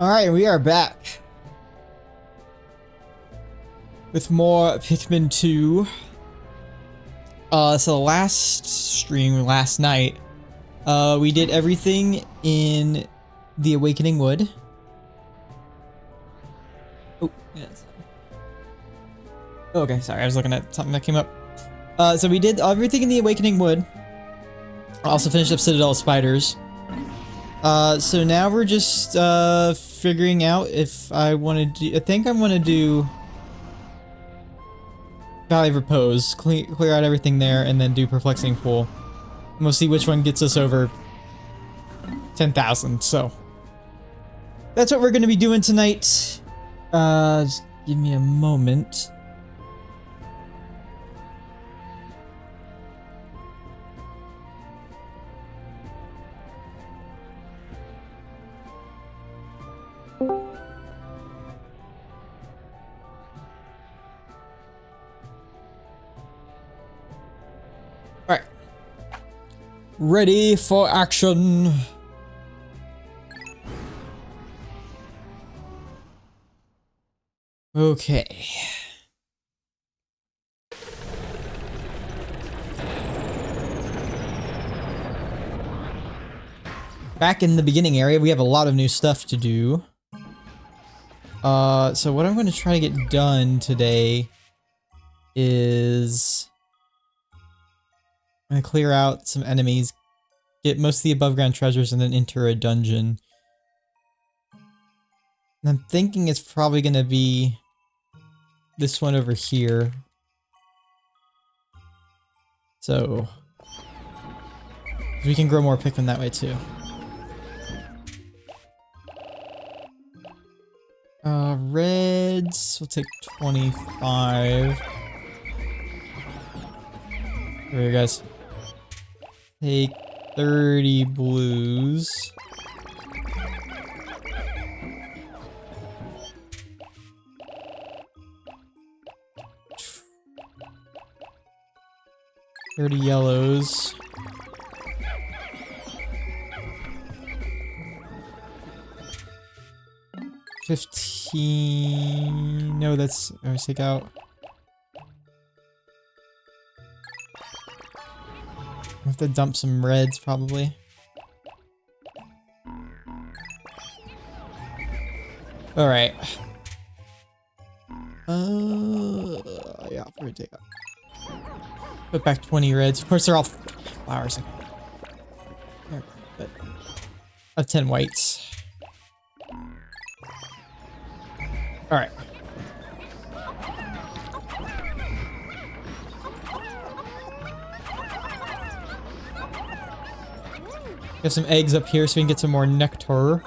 Alright, we are back with more Pikmin 2. So last stream, last night, we did everything in the Awakening Wood. Oh, yes. Okay, sorry, I was looking at something that came up. So we did everything in the Awakening Wood. Also finished up Citadel of Spiders. So now we're just, figuring out if I want to do, I think I want to do Valley of Repose, clear out everything there, and then do Perplexing Pool. And we'll see which one gets us over 10,000, so. That's what we're going to be doing tonight. Just give me a moment. Alright. Ready for action. Okay. Back in the beginning area, we have a lot of new stuff to do. So what I'm going to try to get done today is I'm going to clear out some enemies, get most of the above ground treasures, and then enter a dungeon. And I'm thinking it's probably going to be this one over here. So we can grow more Pikmin that way too. Reds, we'll take 25. Here we go, guys. Take 30 blues. $30 yellows. $15. No, that's. I take out. I have to dump some reds, probably. Alright. Yeah, I'll probably take out. Put back 20 reds. Of course, they're all flowers. But I have 10 whites. Alright. Got some eggs up here so we can get some more nectar.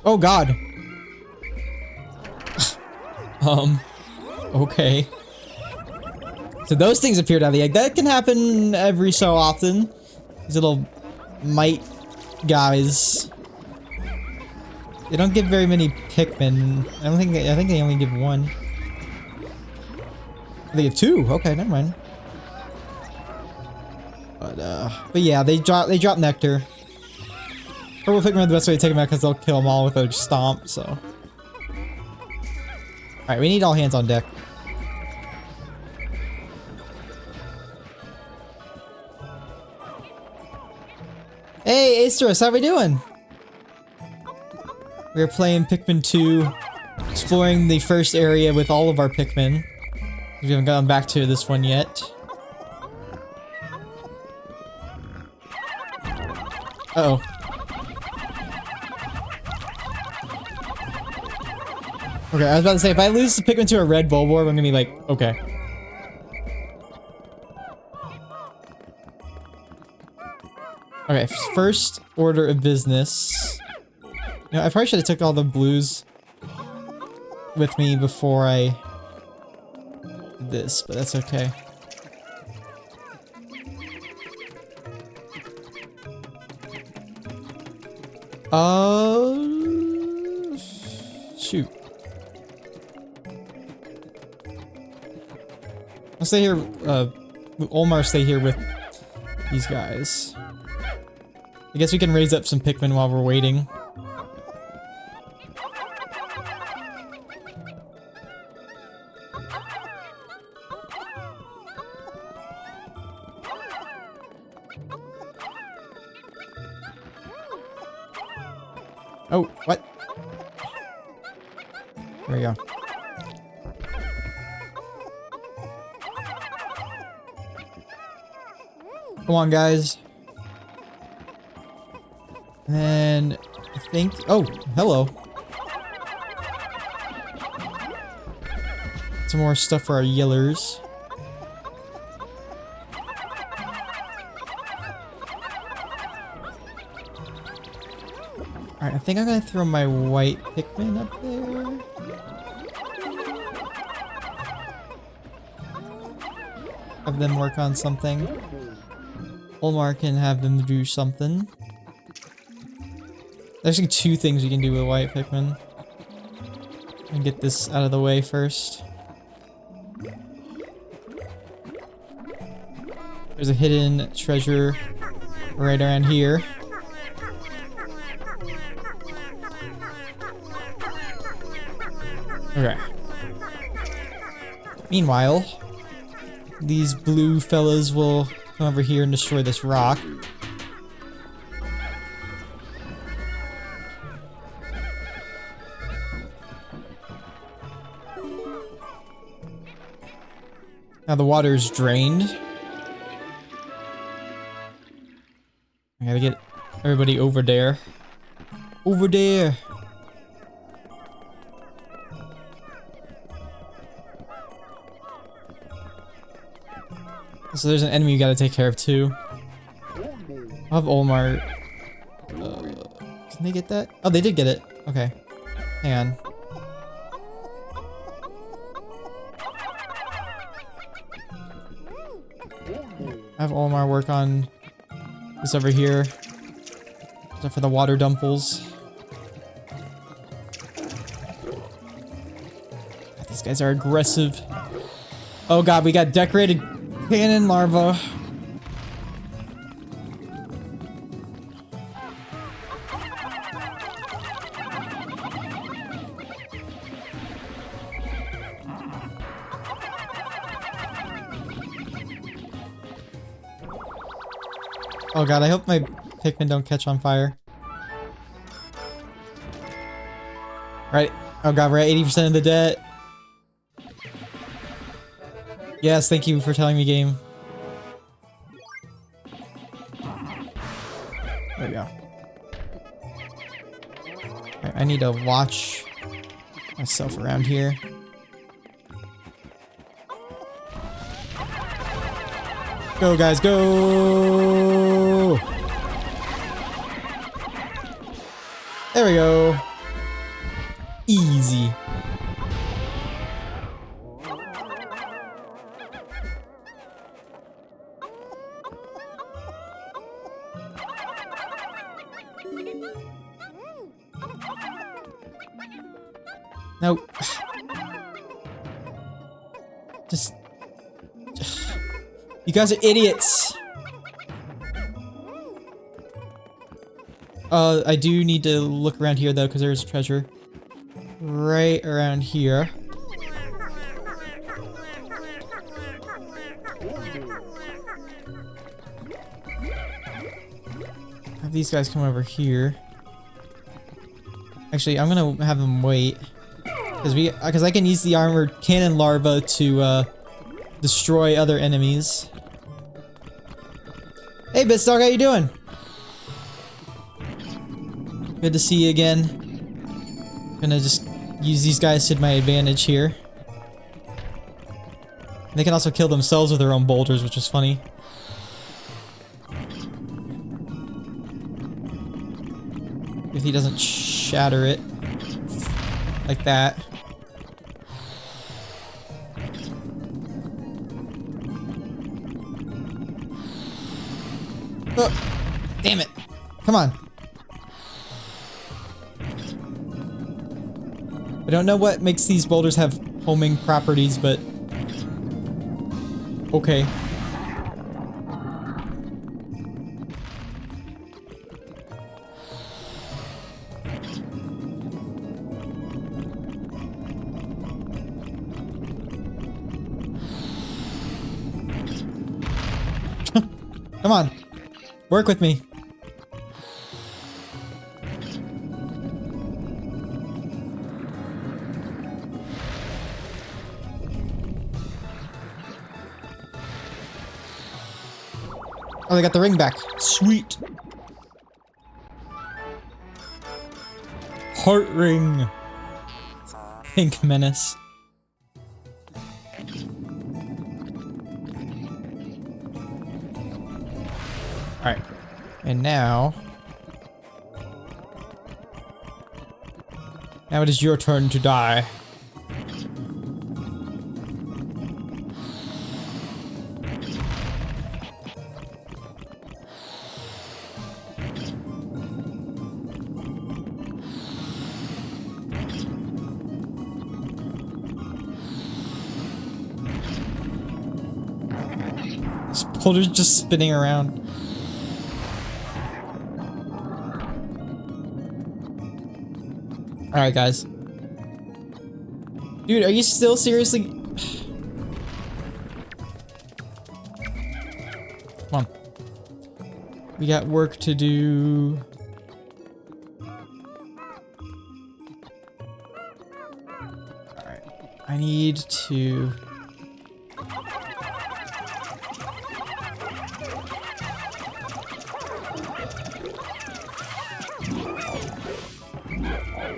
Oh god. Okay. So those things appeared out of the egg. That can happen every so often. These little mite guys. They don't give very many Pikmin. I think they only give one. They give two. Okay, never mind. But yeah, they drop nectar. Purple Pikmin are the best way to take them out because they'll kill them all with a stomp, so. Alright, we need all hands on deck. Hey, Asteros, how we doing? We're playing Pikmin 2, exploring the first area with all of our Pikmin. We haven't gotten back to this one yet. Uh-oh. Okay, I was about to say, if I lose the Pikmin to a red Bulborb, I'm gonna be like, okay. Okay, first order of business. You know, I probably should have took all the blues with me before I did this, but that's okay. Shoot. I'll stay here, Olmar stay here with these guys. I guess we can raise up some Pikmin while we're waiting. Oh, what? There we go. Come on, guys. And then I think... Oh, hello. Some more stuff for our yellers. Alright, I think I'm gonna throw my white Pikmin up there. Have them work on something. Olmar can have them do something. There's actually two things we can do with white Pikmin. And get this out of the way first. There's a hidden treasure right around here. Okay. Meanwhile, these blue fellas will come over here and destroy this rock. Now the water's drained. I gotta get everybody over there. Over there! So there's an enemy you gotta take care of too. I'll have Olmar. Can they get that? Oh, they did get it. Okay. Hang on. Have Olmar work on this over here. Except for the water dumples. These guys are aggressive. Oh god, we got decorated cannon larva. Oh god, I hope my Pikmin don't catch on fire. Right. Oh god, we're at 80% of the debt. Yes, thank you for telling me, game. There we go. Right, I need to watch myself around here. Go, guys, go! There we go. Easy. Nope. Just... You guys are idiots! I do need to look around here though, because there's treasure. Right around here. Have these guys come over here. Actually, I'm gonna have them wait. Because I can use the armored cannon larva to destroy other enemies. Hey, Bitstock, how you doing? Good to see you again. Gonna just use these guys to my advantage here. They can also kill themselves with their own boulders, which is funny. If he doesn't shatter it like that. Oh, damn it. Come on. I don't know what makes these boulders have homing properties, but okay. Come on. Work with me. Oh, they got the ring back. Sweet. Heart ring. Pink menace. Alright. And now... Now it is your turn to die. This boulder's just spinning around. Alright, guys. Dude, are you still seriously... Come on. We got work to do. Alright. I need to...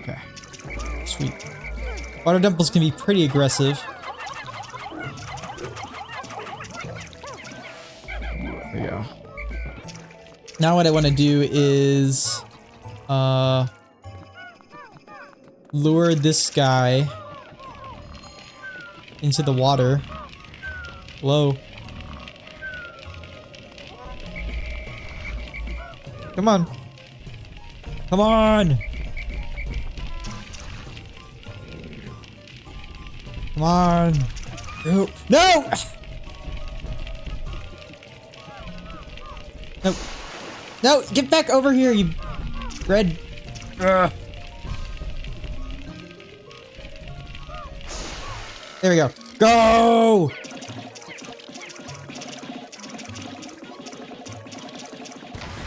Okay. Sweet. Water dimples can be pretty aggressive. There we go. Now what I want to do is lure this guy into the water. Hello. Come on. Come on. Come on. No. No! No. No, get back over here, you red. Ugh. There we go. Go!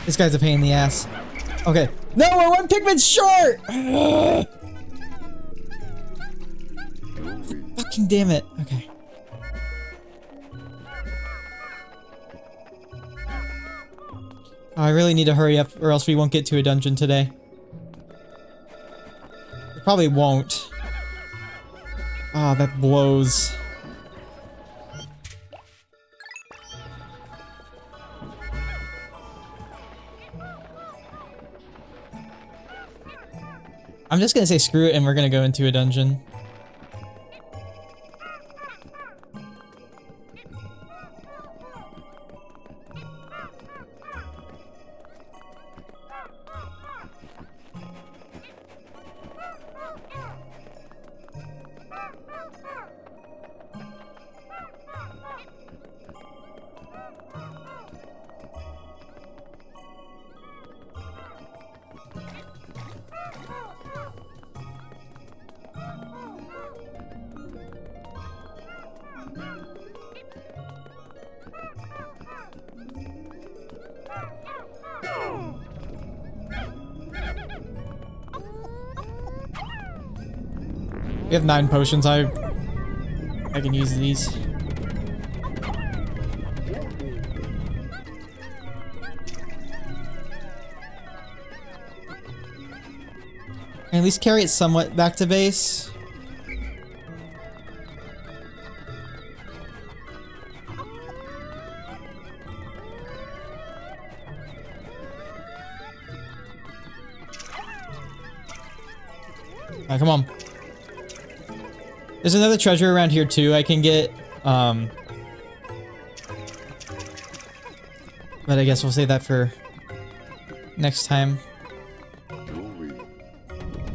This guy's a pain in the ass. Okay. No, we're one Pikmin short! Ugh. Fucking damn it. Okay. Oh, I really need to hurry up or else we won't get to a dungeon today. We probably won't. Oh, that blows. I'm just gonna say screw it and we're gonna go into a dungeon. We have 9 potions. I can use these. At least carry it somewhat back to base. Alright, come on. There's another treasure around here too I can get, but I guess we'll save that for next time.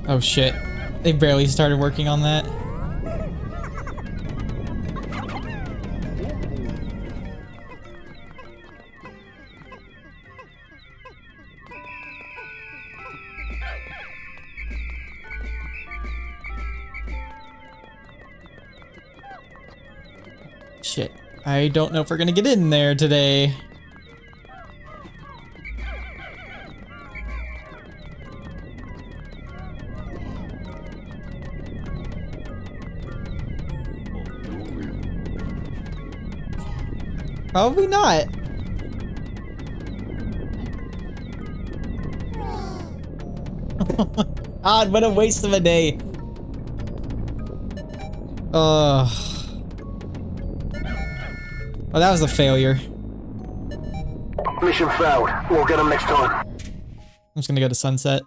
Oh shit. They barely started working on that. Shit. I don't know if we're gonna get in there today. Probably not. God, what a waste of a day. Well, that was a failure. Mission failed. We'll get them next time. I'm just gonna go to sunset.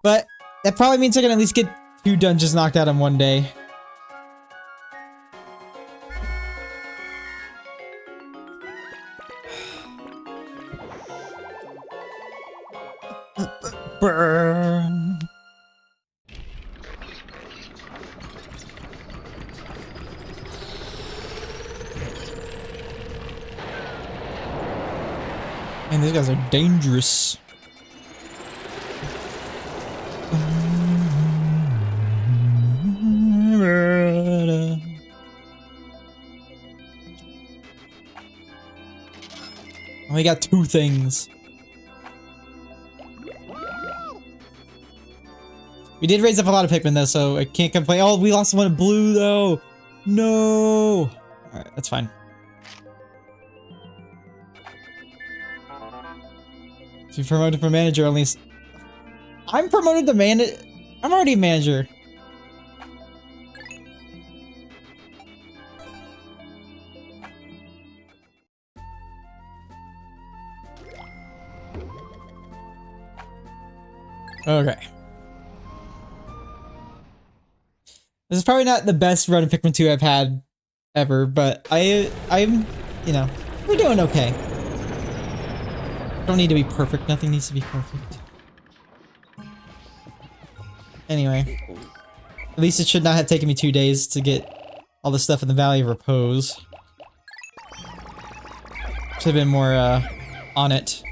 But that probably means I can at least get 2 dungeons knocked out in one day. Burn. Man, these guys are dangerous. We got 2 things. We did raise up a lot of Pikmin though, so I can't complain. Oh, we lost one in blue though. No. Alright, that's fine. So you promoted from manager at least. I'm promoted to manager. I'm already a manager. Okay. This is probably not the best run of Pikmin 2 I've had ever, but I'm, you know, we're doing okay. Don't need to be perfect. Nothing needs to be perfect. Anyway, at least it should not have taken me 2 days to get all the stuff in the Valley of Repose. Should have been more on it.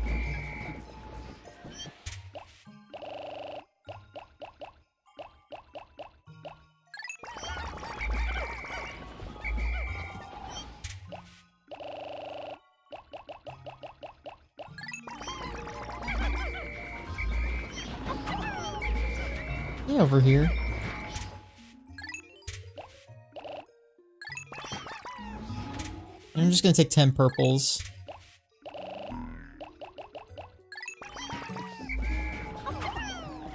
Over here. I'm just gonna take 10 purples.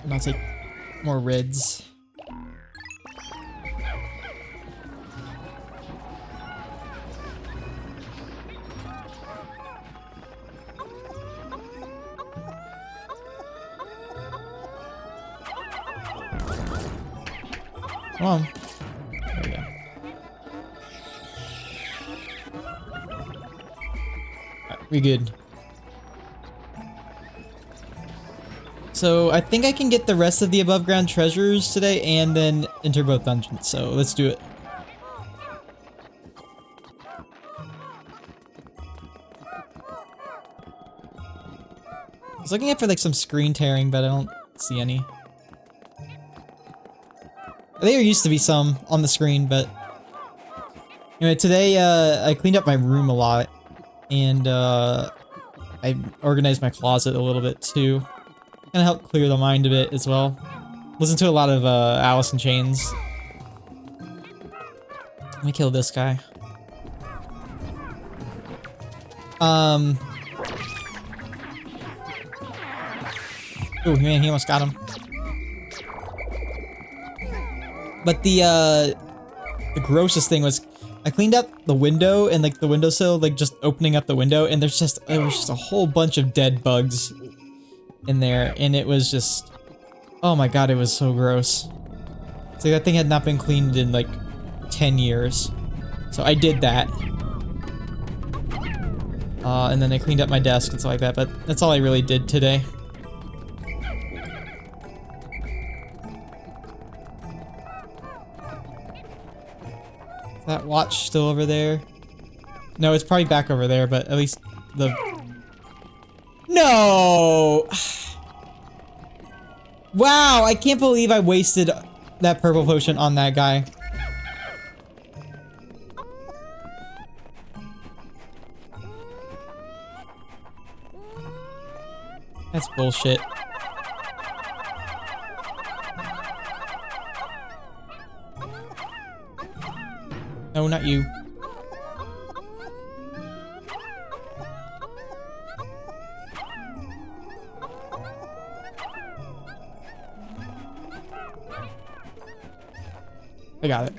And I'll take more reds. Come on. There we go. Alright, we good. So I think I can get the rest of the above ground treasures today and then enter both dungeons. So let's do it. I was looking at for like some screen tearing, but I don't see any. I think there used to be some on the screen, but anyway, today I cleaned up my room a lot, and I organized my closet a little bit too. Kind of helped clear the mind a bit as well. Listen to a lot of Alice in Chains. Let me kill this guy. Oh man, he almost got him. But the grossest thing was I cleaned up the window and like the windowsill, like just opening up the window, and there was just a whole bunch of dead bugs in there, and it was just, oh my god, it was so gross. It's like that thing had not been cleaned in like 10 years. So I did that. And then I cleaned up my desk and stuff like that, but that's all I really did today. That watch still over there? No, it's probably back over there, but at least the... No! Wow, I can't believe I wasted that purple potion on that guy. That's bullshit. No, not you. I got it.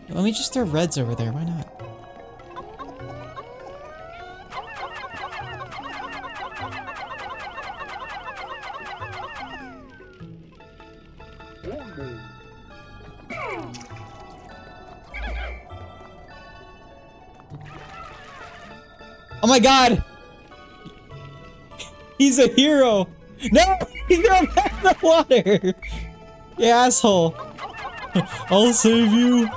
Let me just throw reds over there. Why not? Oh my god! He's a hero! No! He threw him back in the water! You asshole! I'll save you!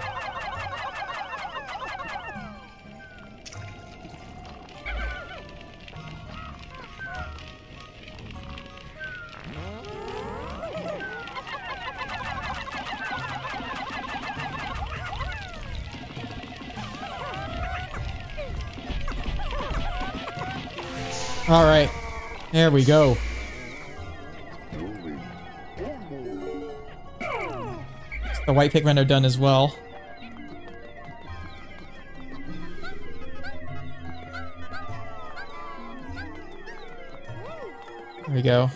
Alright, there we go. The white Pikmin are done as well. There we go.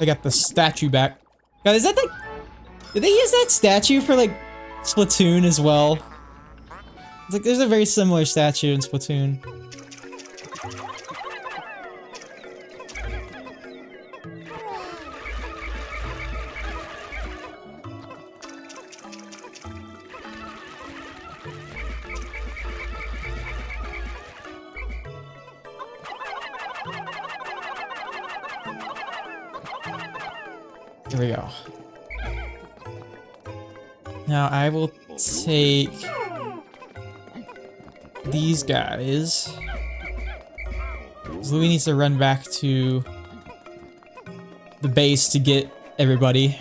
I got the statue back. God, is that the... Did they use that statue for, like, Splatoon as well? It's like, there's a very similar statue in Splatoon. Here we go. Now I will take these guys. Louis needs to run back to the base to get everybody.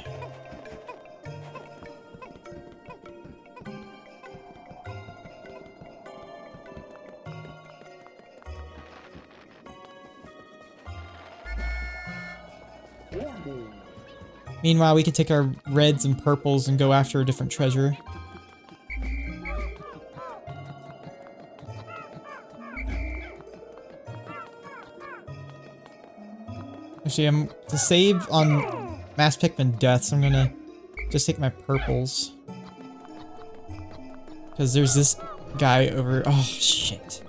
Meanwhile, we can take our reds and purples and go after a different treasure. Actually, to save on mass Pikmin deaths, I'm gonna just take my purples. Because there's this guy over... Oh, shit.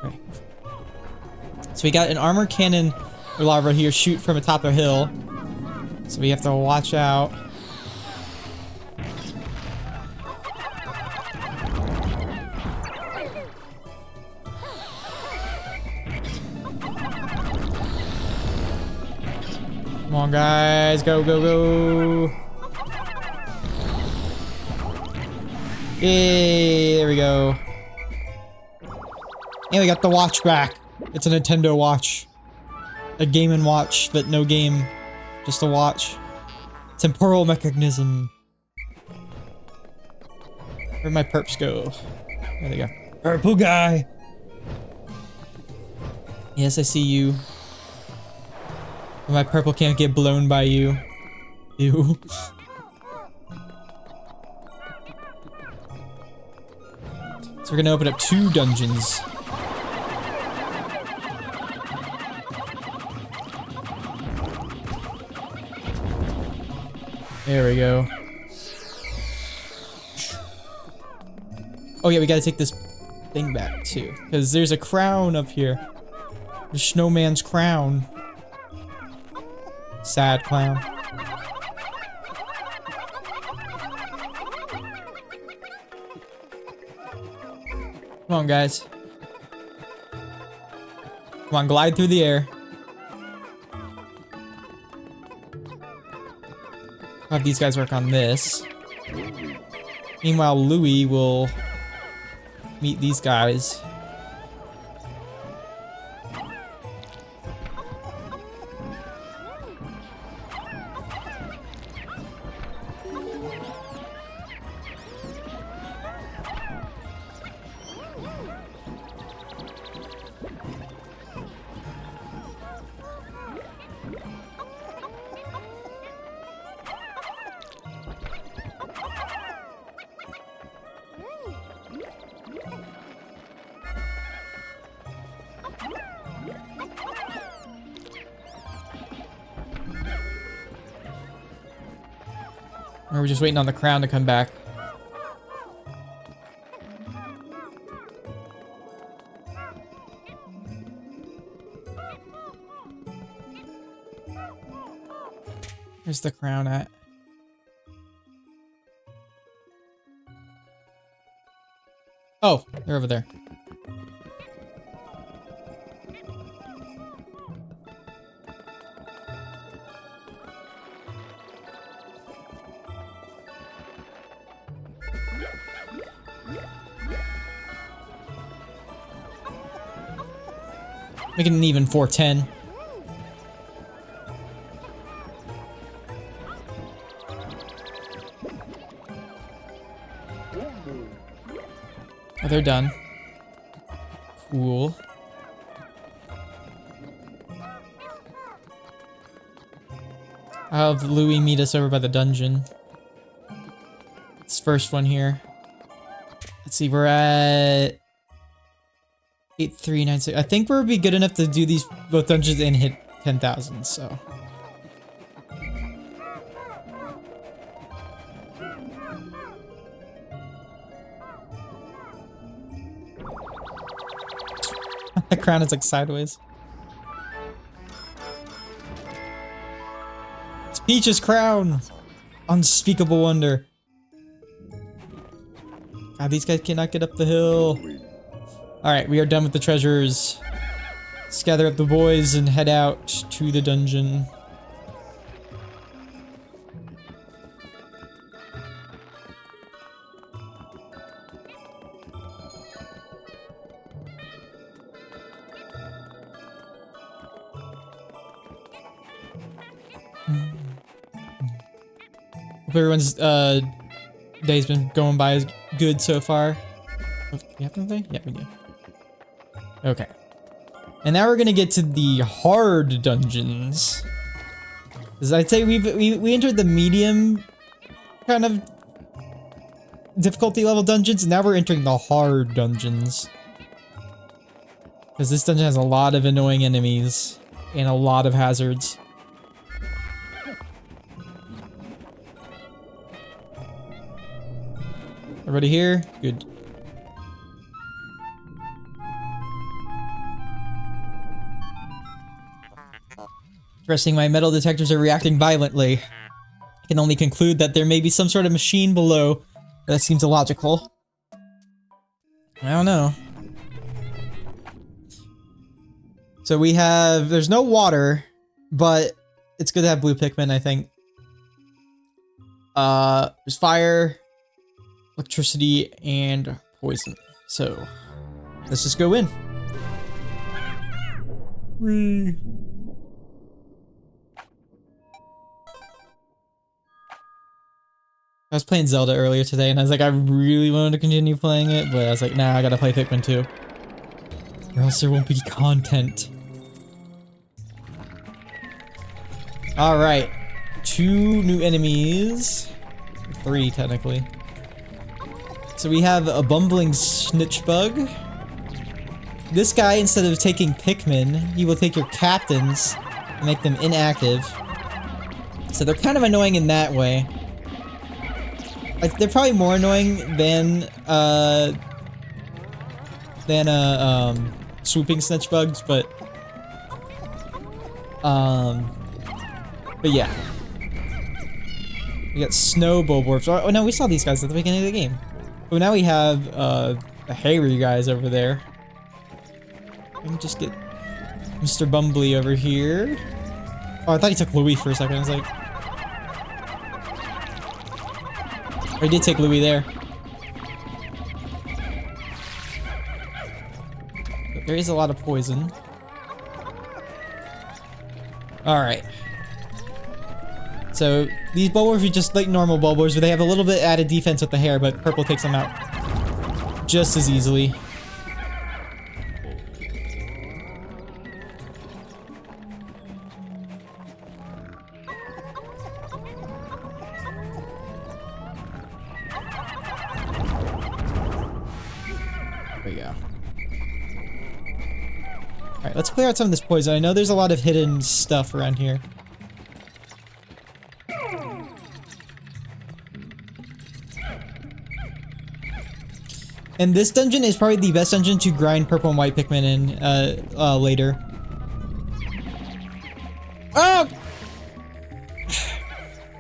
Okay. So we got an armor cannon lava here shoot from atop a hill. So we have to watch out. Come on, guys. Go, go, go. Yay, there we go. And we got the watch back. It's a Nintendo watch. A Game & Watch, but no game. Just a watch. Temporal mechanism. Where'd my perps go? There they go. Purple guy! Yes, I see you. My purple can't get blown by you. Ew. So we're gonna open up 2 dungeons. There we go. Oh yeah, we gotta take this thing back too. Because there's a crown up here. The snowman's crown. Sad clown. Come on, guys. Come on, glide through the air. Have these guys work on this. Meanwhile, Louis will meet these guys. Or we're just waiting on the crown to come back. Where's the crown at? Oh, they're over there. Making an even 410. Oh, they're done. Cool. I'll have Louis meet us over by the dungeon. This first one here. Let's see, we're at 8396. I think we'll be good enough to do these both dungeons and hit 10,000, so. The crown is like sideways. It's Peach's crown! Unspeakable wonder. God, these guys cannot get up the hill. Alright, we are done with the treasures. Let's gather up the boys and head out to the dungeon. Hope everyone's day's been going by as good so far. Oh, do we have anything? Yeah, we do. Okay. And now we're gonna get to the hard dungeons. Because I'd say we entered the medium kind of difficulty level dungeons, and now we're entering the hard dungeons. Because this dungeon has a lot of annoying enemies and a lot of hazards. Everybody here? Good. Interesting, my metal detectors are reacting violently. I can only conclude that there may be some sort of machine below. That seems illogical. I don't know. So we have... There's no water, but it's good to have blue Pikmin, I think. There's fire, electricity, and poison. So, let's just go in. Whee. I was playing Zelda earlier today, and I was like, I really wanted to continue playing it, but I was like, nah, I gotta play Pikmin 2. Or else there won't be content. Alright. 2 new enemies. 3, technically. So we have a bumbling snitch bug. This guy, instead of taking Pikmin, he will take your captains and make them inactive. So they're kind of annoying in that way. Like, they're probably more annoying than swooping snitch bugs, but yeah. We got snow bulbors. Oh no, we saw these guys at the beginning of the game. But now we have the hairy guys over there. Let me just get Mr. Bumbly over here. Oh, I thought he took Louis for a second. I was like, oh, he did take Louis there. But there is a lot of poison. Alright. So, these Bulbors are just like normal Bulbors, but they have a little bit added defense with the hair, but purple takes them out just as easily. There we go. Alright, let's clear out some of this poison. I know there's a lot of hidden stuff around here. And this dungeon is probably the best dungeon to grind purple and white Pikmin in later. Oh!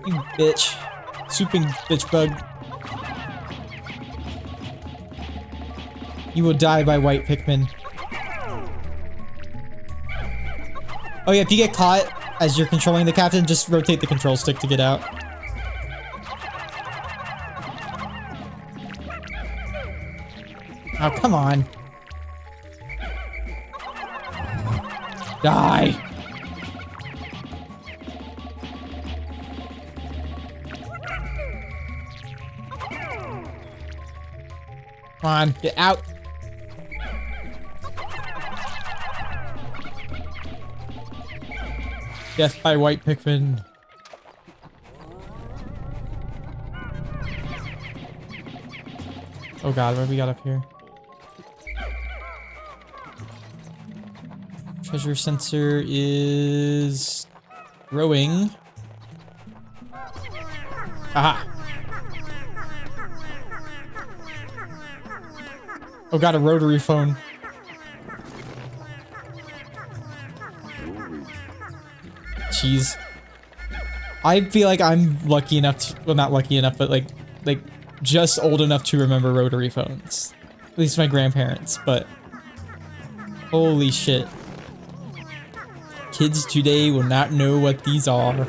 You bitch. Swooping bitch bug. You will die by white Pikmin. Oh yeah, if you get caught as you're controlling the captain, just rotate the control stick to get out. Oh, come on. Die. Come on, get out. Death by white Pikmin. Oh god, what have we got up here? Treasure sensor is growing. Aha! Oh god, a rotary phone. Jeez. I feel like I'm lucky enough to, well, not lucky enough, but like just old enough to remember rotary phones. At least my grandparents, but holy shit. Kids today will not know what these are.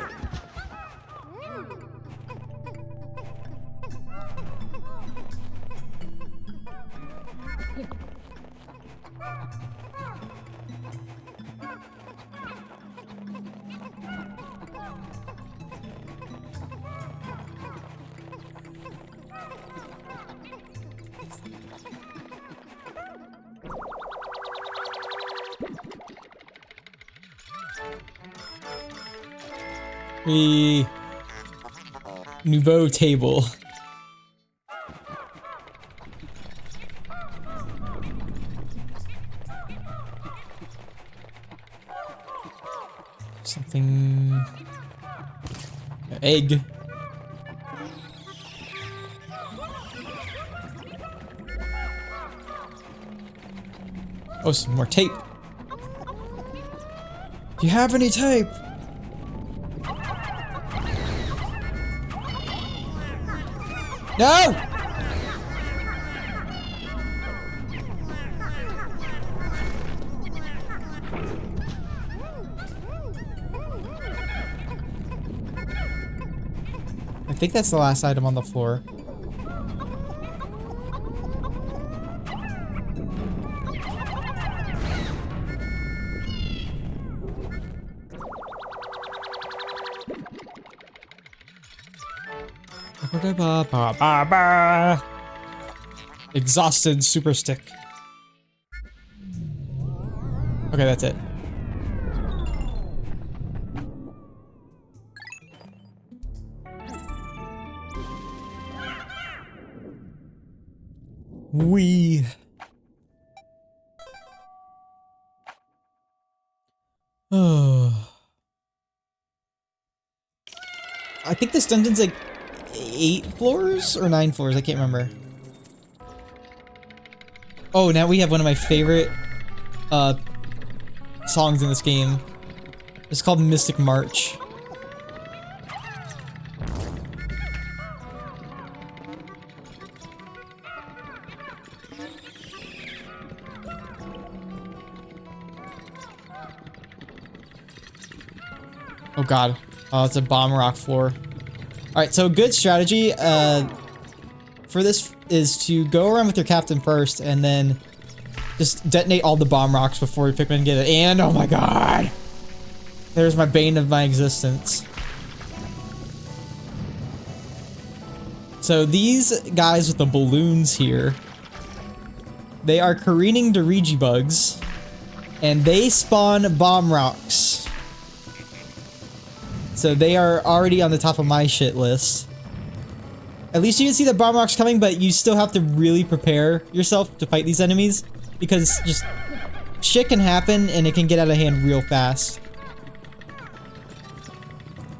The nouveau table. Something. Egg. Oh, some more tape. Do you have any tape? No! I think that's the last item on the floor. Exhausted super stick. Okay, that's it. I think this dungeon's like 8 floors or 9 floors, I can't remember. Oh, now we have one of my favorite songs in this game. It's called Mystic March. Oh god. Oh, it's a bomb rock floor. Alright, so good strategy for this is to go around with your captain first and then just detonate all the bomb rocks before your Pikmin get it. And oh my god! There's my bane of my existence. So these guys with the balloons here, they are careening Dirigi bugs and they spawn bomb rocks. So they are already on the top of my shit list. At least you can see the bomb rocks coming, but you still have to really prepare yourself to fight these enemies because just shit can happen and it can get out of hand real fast.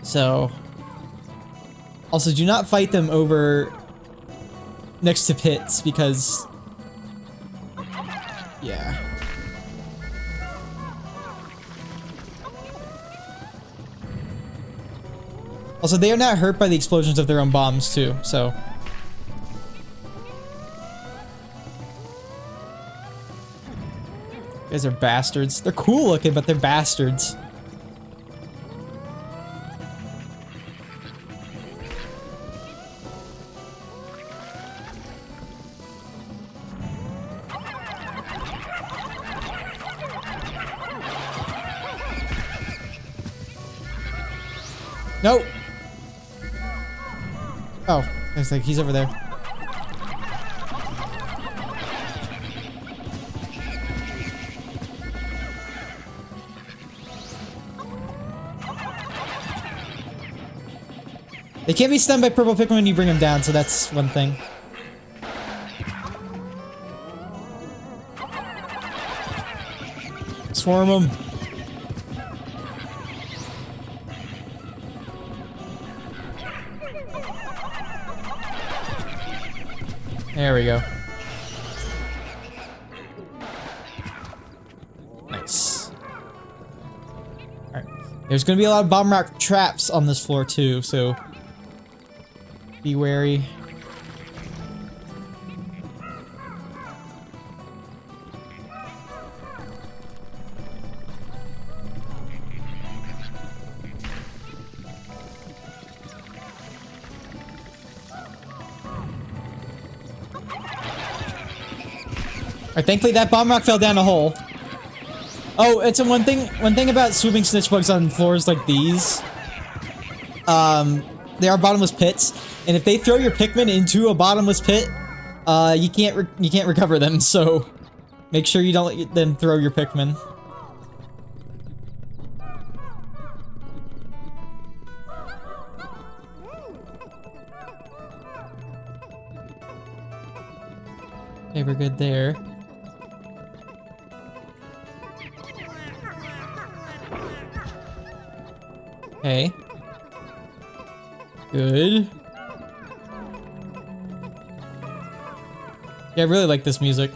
So also do not fight them over next to pits because Yeah. Also, they are not hurt by the explosions of their own bombs, too, so. You guys are bastards. They're cool looking, but they're bastards. Nope. Oh, it's like he's over there. They can't be stunned by purple Pikmin when you bring them down, so that's one thing. Swarm them. There we go. Nice. Alright. There's gonna be a lot of bomb rock traps on this floor too, so be wary. Alright, thankfully that bomb rock fell down a hole. Oh, it's one thing about swooping snitch bugs on floors like these. They are bottomless pits, and if they throw your Pikmin into a bottomless pit, you can't recover them. So make sure you don't let them throw your Pikmin. Okay, we're good there. Okay. Good. Yeah, I really like this music.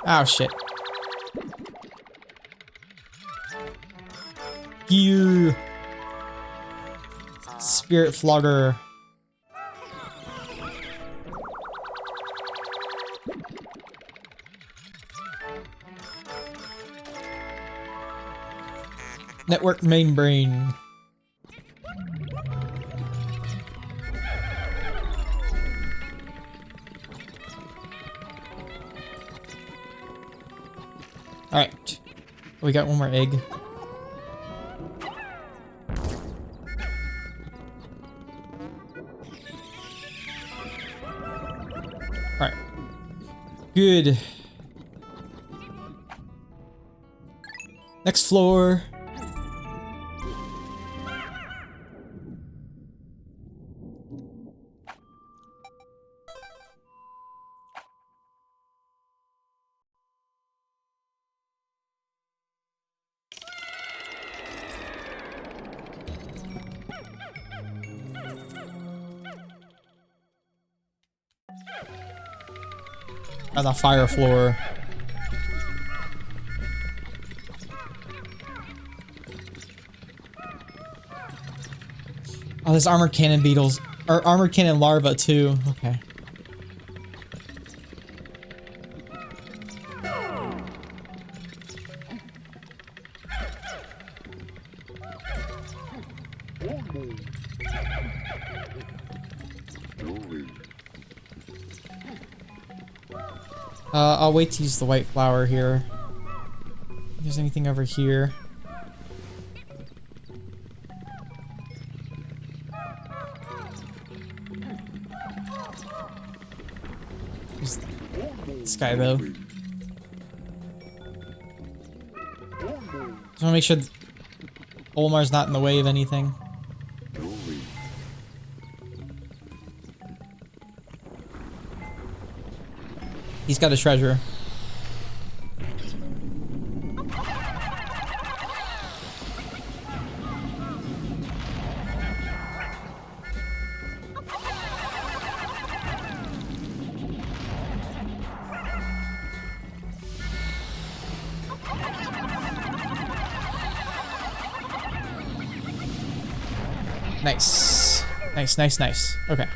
Oh shit. Gear. Spirit Flogger. Network main brain. Alright. We got one more egg. Alright. Good. Next floor. On the fire floor. Oh, there's armored cannon beetles. Or armored cannon larvae too. Okay. I'll wait to use the white flower here. If there's anything over here. There's this guy though. Just wanna make sure Olmar's not in the way of anything. He's got a treasure. Nice. Nice, nice, nice. Okay.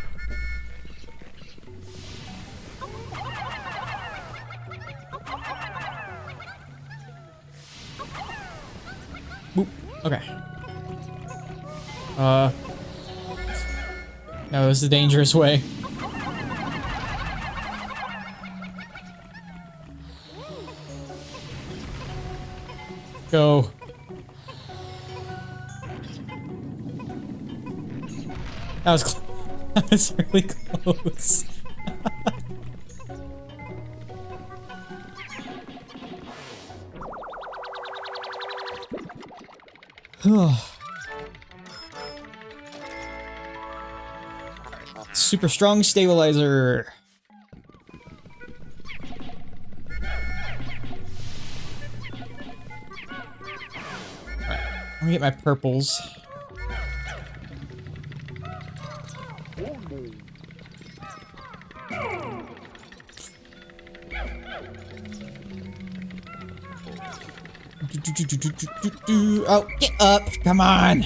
Boop. Okay. No, this is a dangerous way. Go. That was that was really close. Super strong stabilizer. Alright, let me get my purples. Oh, get up! Come on!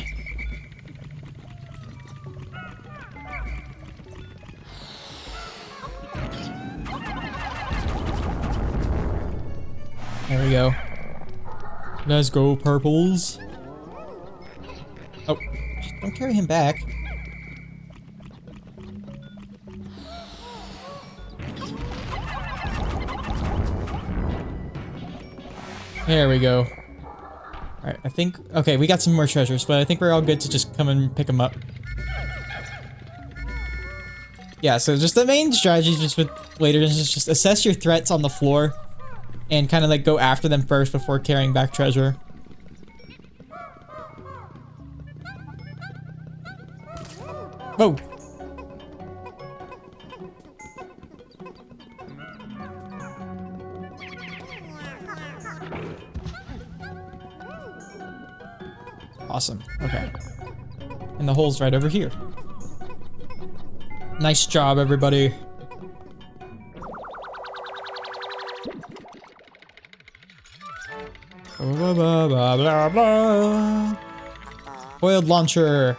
There we go. Let's go, purples. Oh, don't carry him back. There we go. Alright, I think... Okay, we got some more treasures, but I think we're all good to just come and pick them up. Yeah, so just the main strategy just with waders is just assess your threats on the floor and kind of like go after them first before carrying back treasure. Whoa! Awesome. Okay. And the hole's right over here. Nice job, everybody. Blah, blah, blah, blah, blah. Foiled launcher.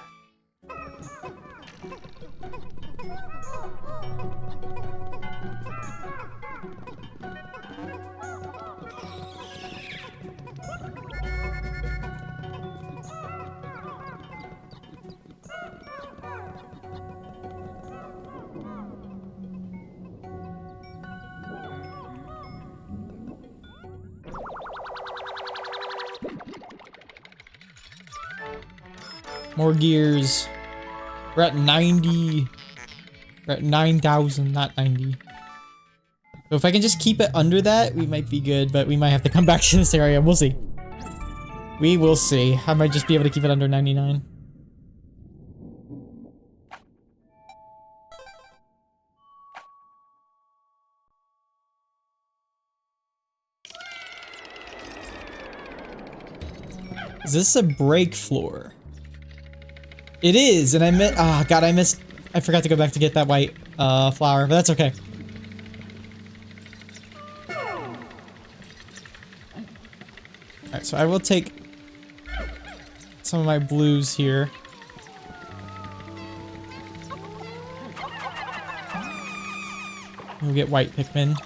More gears. We're at 90. We're at 9,000, not 90. So if I can just keep it under that, we might be good, but we might have to come back to this area. We'll see. We will see. I might just be able to keep it under 99. Is this a break floor? It is, and I missed. Oh god, I missed. I forgot to go back to get that white flower, but that's okay. Alright, so I will take some of my blues here. We'll get white Pikmin.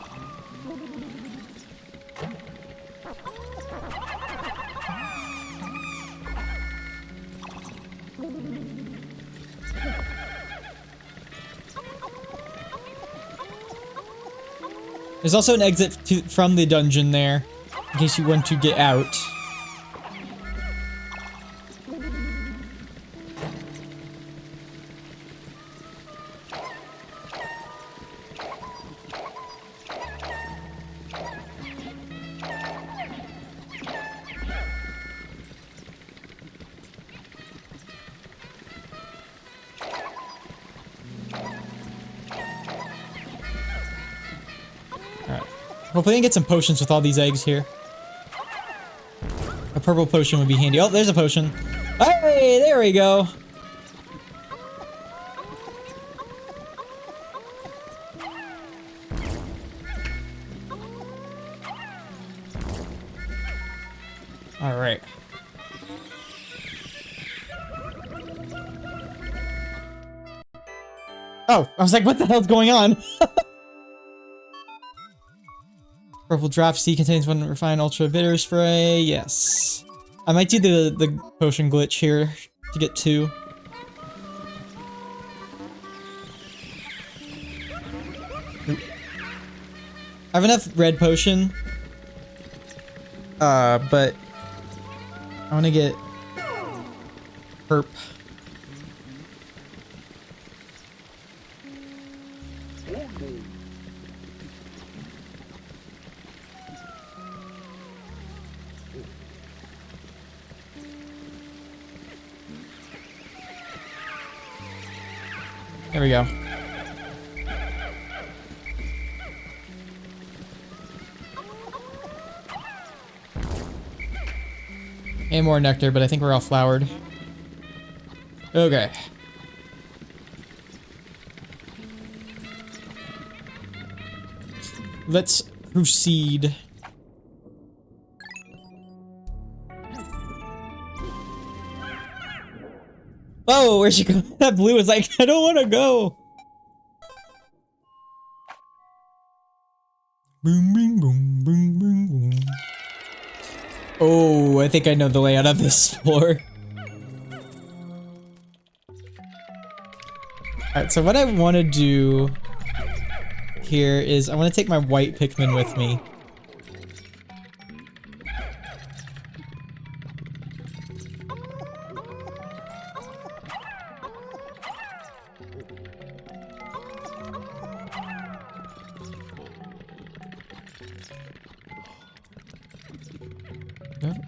There's also an exit from the dungeon there, in case you want to get out. Hopefully I can get some potions with all these eggs here. A purple potion would be handy. Oh, there's a potion. Hey, there we go. All right. Oh, I was like, what the hell's going on? Purple draft C contains one refined ultra bitter spray. Yes. I might do the potion glitch here to get 2. I have enough red potion. But I want to get perp. There we go. And more nectar, but I think we're all flowered. Okay. Let's proceed. Oh, where'd she go? That blue is like, I don't want to go. Boom, boom, boom, boom, boom, boom. Oh, I think I know the layout of this floor. Alright, so what I want to do here is I want to take my white Pikmin with me.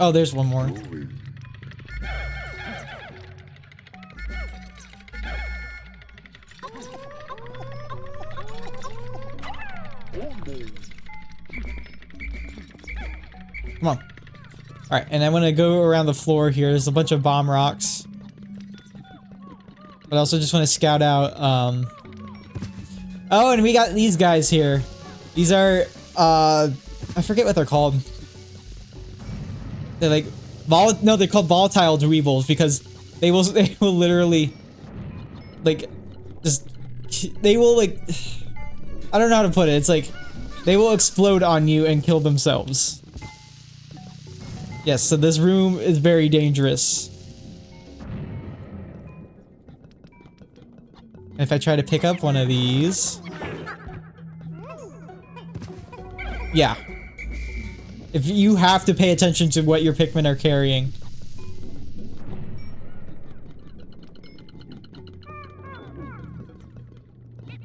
Oh, there's one more. Come on. Alright, and I want to go around the floor here. There's a bunch of bomb rocks. But I also just want to scout out, Oh, and we got these guys here. These are, I forget what they're called. They're like, no, they're called volatile dweebles because they will literally, like, just, they will, like, I don't know how to put it. It's like, they will explode on you and kill themselves. Yes, so this room is very dangerous. If I try to pick up one of these... Yeah. If you have to pay attention to what your Pikmin are carrying.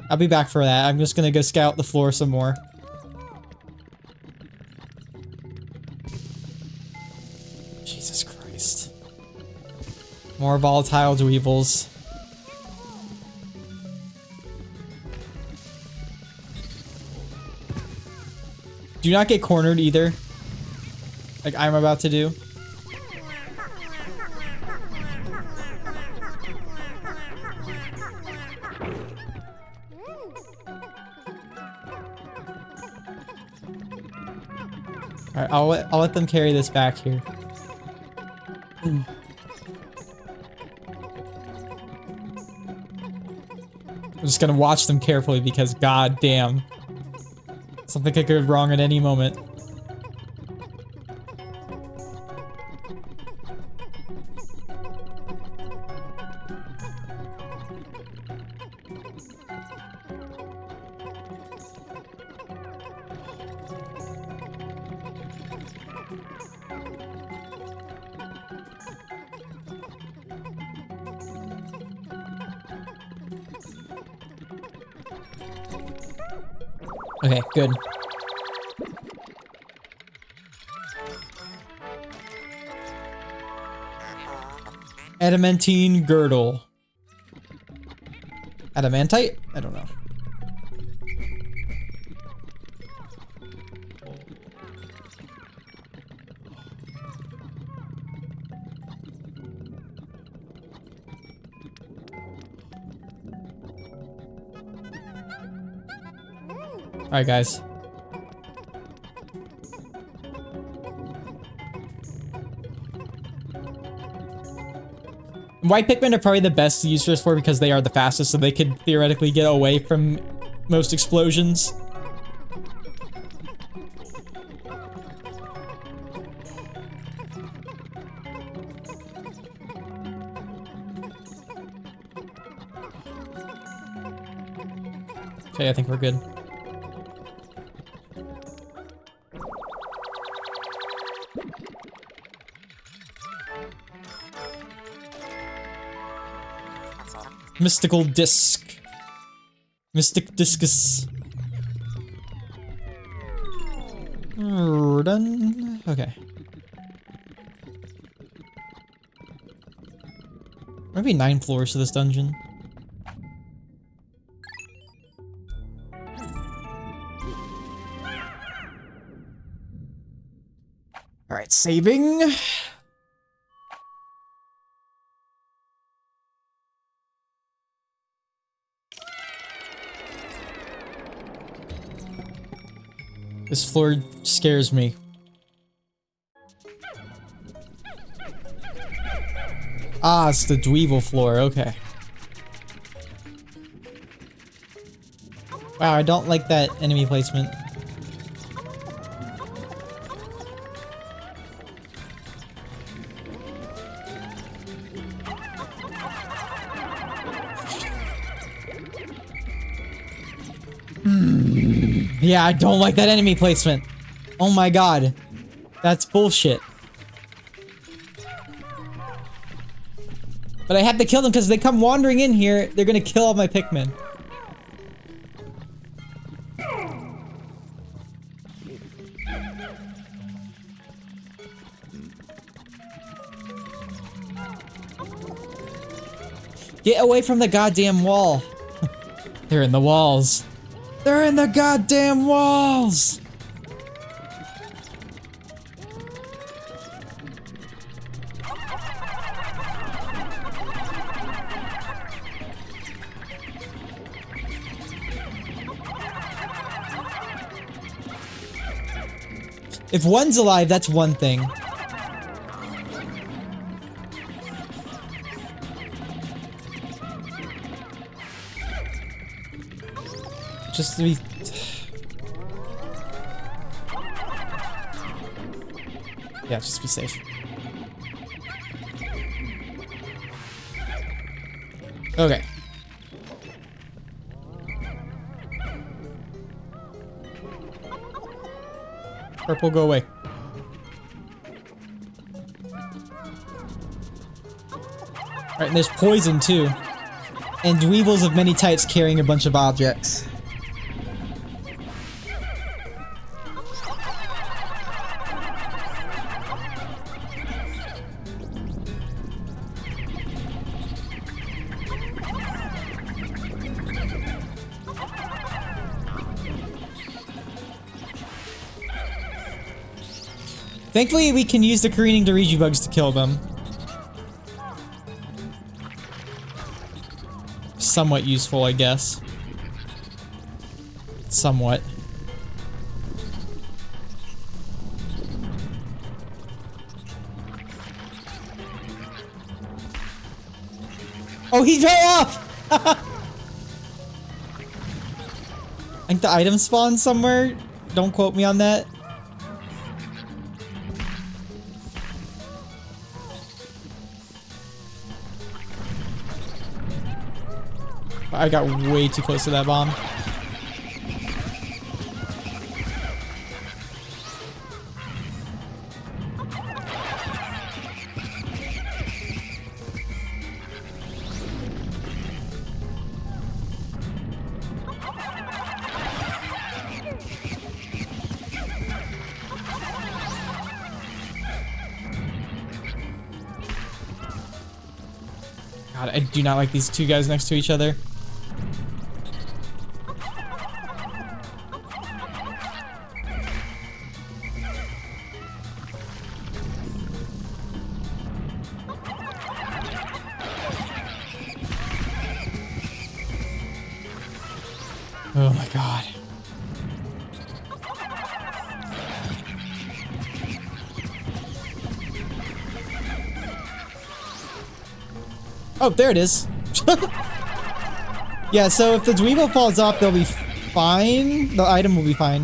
I'll be back for that. I'm just gonna go scout the floor some more. Jesus Christ. More volatile dweevils. Do not get cornered either. Like I'm about to do. Alright, I'll let them carry this back here. I'm just gonna watch them carefully because god damn. Something could go wrong at any moment. Okay, good. Adamantine girdle. Adamantite? I don't know. Alright, guys. White Pikmin are probably the best to use this for because they are the fastest, so they could theoretically get away from most explosions. Okay, I think we're good. Mystical disc. Mystic discus. We're done. Okay. Maybe 9 floors to this dungeon. Alright, saving. This floor scares me. Ah, it's the Dweevil floor, okay. Wow, I don't like that enemy placement. Yeah, I don't like that enemy placement. Oh my god. That's bullshit. But I have to kill them because they come wandering in here, they're gonna kill all my Pikmin. Get away from the goddamn wall. They're in the walls. They're in the goddamn walls! If one's alive, that's one thing. Just to be... Yeah, just be safe. Okay. Purple, go away. Alright, and there's poison too. And Dweevils of many types carrying a bunch of objects. Thankfully, we can use the careening Dirigi bugs to kill them. Somewhat useful, I guess. Somewhat. Oh, he fell off! I think the item spawned somewhere. Don't quote me on that. I got way too close to that bomb. God, I do not like these two guys next to each other. Oh my god. Oh, there it is. Yeah, so if the Dweebo falls off, they'll be fine. The item will be fine.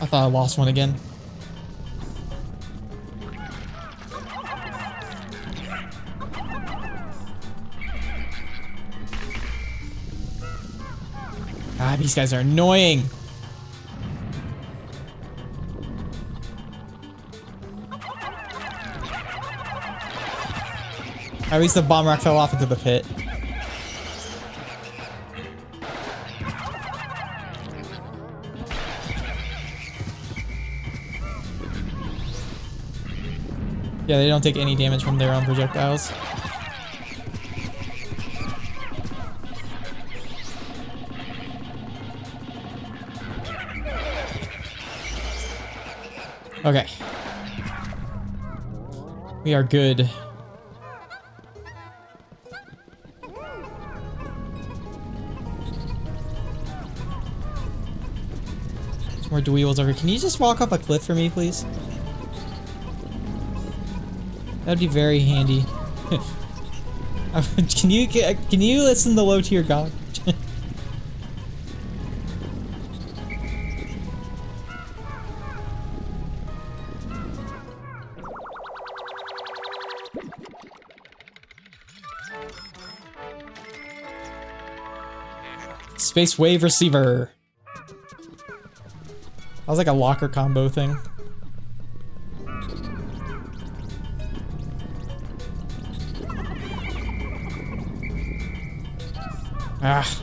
I thought I lost one again. Ah, these guys are annoying. At least the bomb rock fell off into the pit. Yeah, they don't take any damage from their own projectiles. Okay. We are good. There's more Dweebles over here. Can you just walk up a cliff for me, please? That'd be very handy. Can you listen to low tier god? Space wave receiver. That was like a locker combo thing. Ah.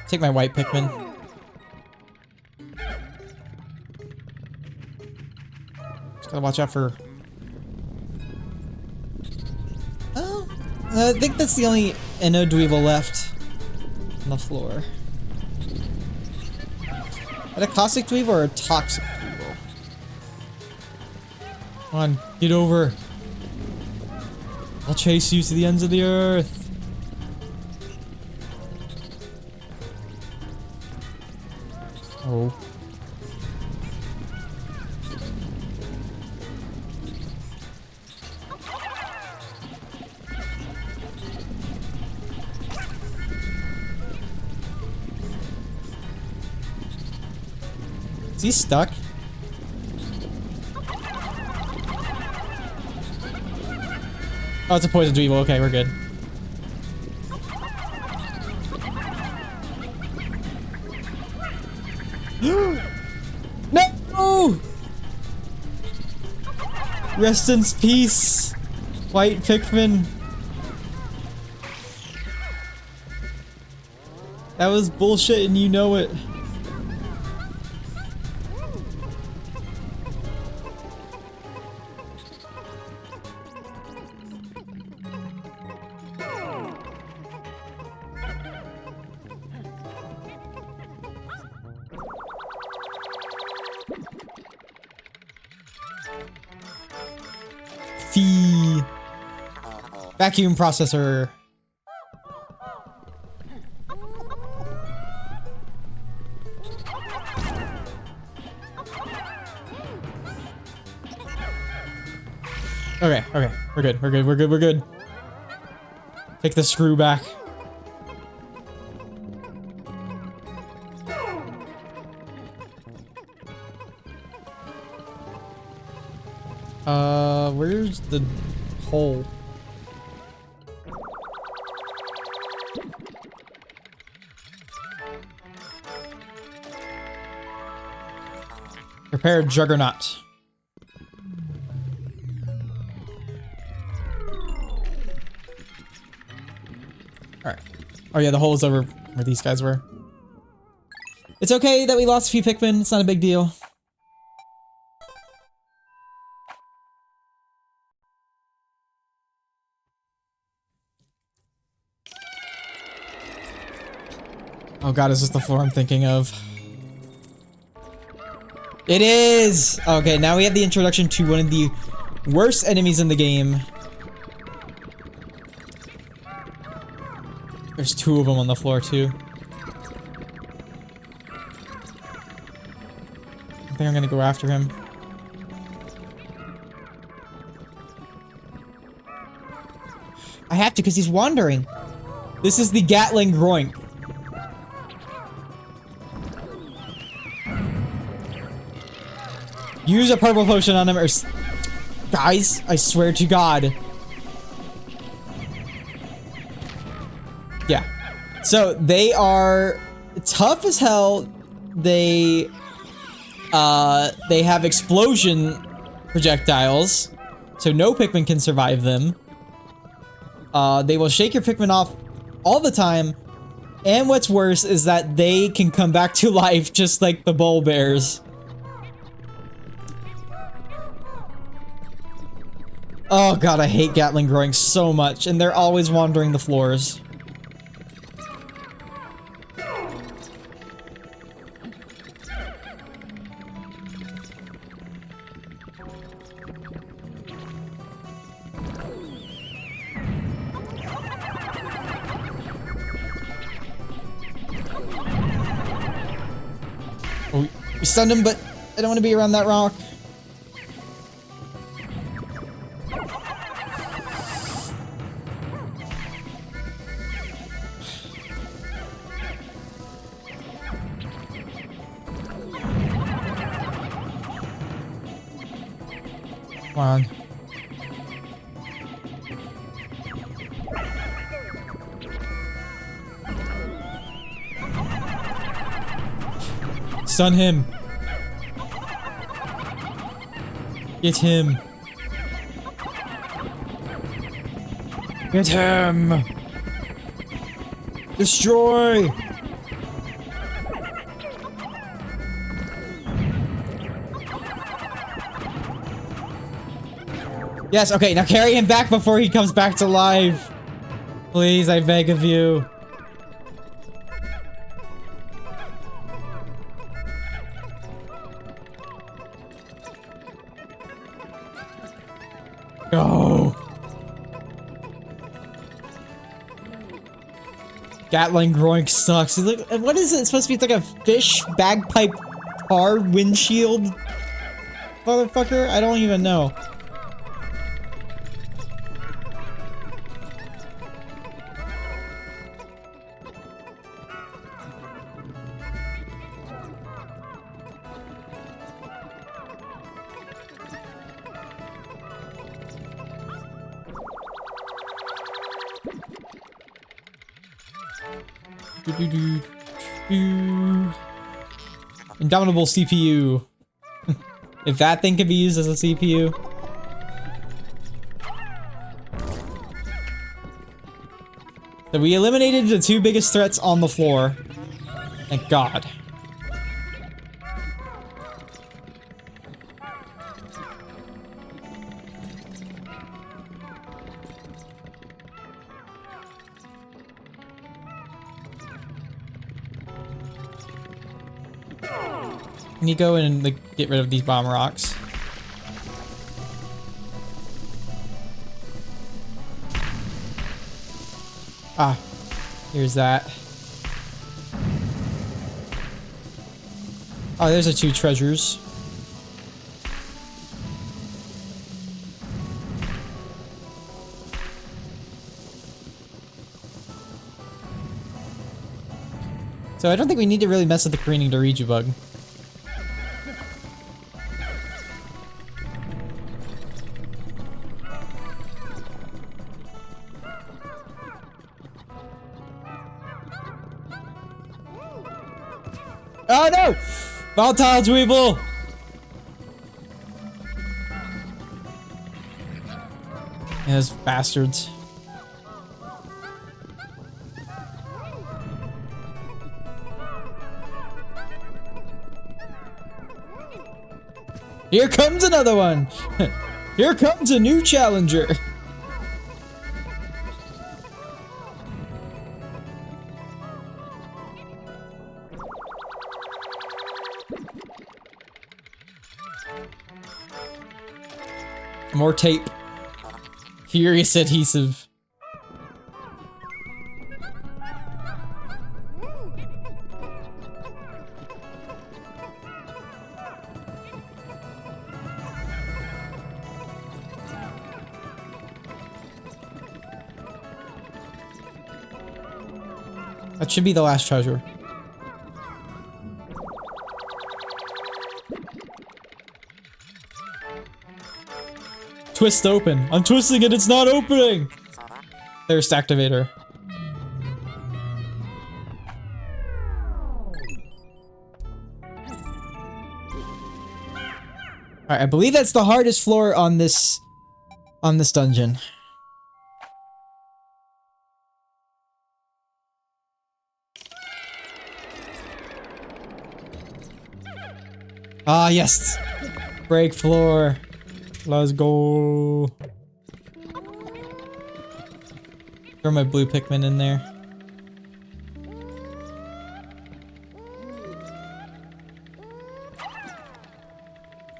Take my white Pikmin. Just gotta watch out for... Oh, I think that's the only Inno Dweeble left on the floor. Is that a caustic Dweeble or a toxic Dweeble? Come on, get over. I'll chase you to the ends of the earth. Oh. Is he stuck? Oh, it's a poison Dweeble. Okay, we're good. No! Rest in peace, white Pikmin. That was bullshit and you know it. Fee. Vacuum processor. Okay, okay. We're good. We're good. We're good. We're good. Take the screw back. Where's the hole? Prepare Juggernaut. Alright. Oh yeah, the hole is over where these guys were. It's okay that we lost a few Pikmin, it's not a big deal. Oh god, is this the floor I'm thinking of? It is! Okay, now we have the introduction to one of the worst enemies in the game. There's two of them on the floor, too. I think I'm gonna go after him. I have to, because he's wandering. This is the Gatling Groink. Use a purple potion on him, or... Guys, I swear to God. Yeah. So, they are tough as hell. They have explosion projectiles, so no Pikmin can survive them. They will shake your Pikmin off all the time, and what's worse is that they can come back to life just like the bull bears. Oh god, I hate Gatling Groink so much, and they're always wandering the floors. Oh, we stunned him, but I don't want to be around that rock. Come on. Stun him. Get him. Get him. Destroy. Yes, okay, now carry him back before he comes back to life. Please, I beg of you. Go. Gatling Groink sucks. Look, what is it? It's supposed to be like a fish bagpipe car windshield? Motherfucker? I don't even know. Indomitable CPU. If that thing can be used as a CPU. So we eliminated the two biggest threats on the floor. Thank God. Can you go in and like, get rid of these bomb rocks? Ah, here's that. Oh, there's the two treasures. So I don't think we need to really mess with the careening Doriju bug. Oh no! Volatile Dweeble! Those bastards. Here comes another one! Here comes a new challenger! More tape. Furious adhesive. That should be the last treasure. Twist open. I'm twisting it, it's not opening! Thirst activator. Alright, I believe that's the hardest floor on this dungeon. Ah, yes! Break floor. Let's go. Throw my blue Pikmin in there.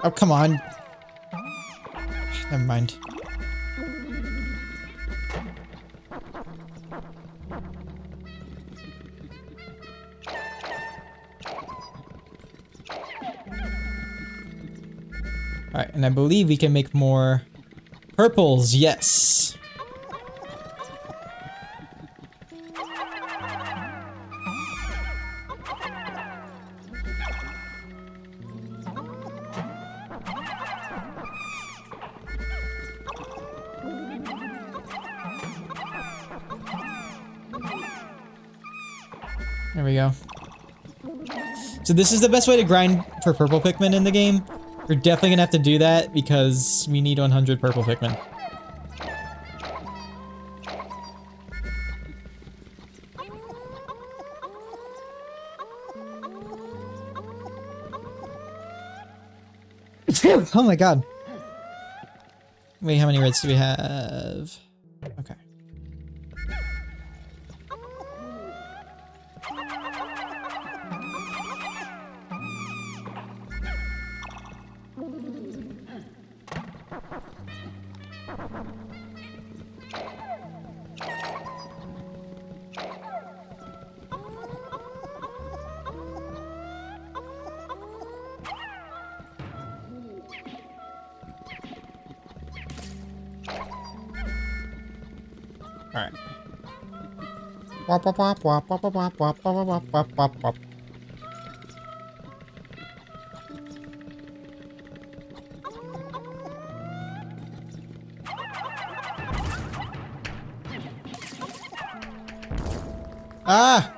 Oh, come on. Never mind. Alright, and I believe we can make more purples, yes. There we go. So this is the best way to grind for purple Pikmin in the game. We're definitely gonna have to do that because we need 100 purple Pikmin. Oh my god. Wait, how many reds do we have? Okay. Alright. Wop wop wop wop wop wop wop wop wop wop wop wop. Ah!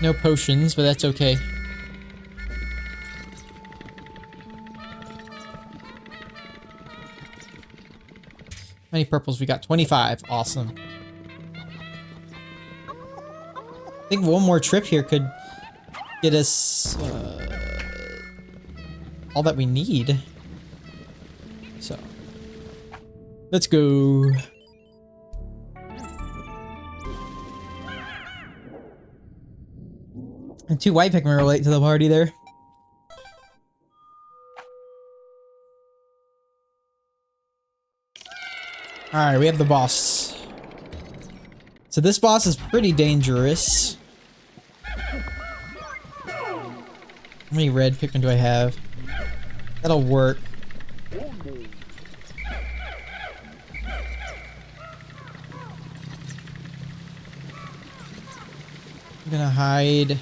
No potions, but that's okay. How many purples we got? 25. Awesome. I think one more trip here could get us all that we need. So, let's go. And 2 white Pikmin relate to the party there. Alright, we have the boss. So this boss is pretty dangerous. How many red Pikmin do I have? That'll work. I'm gonna hide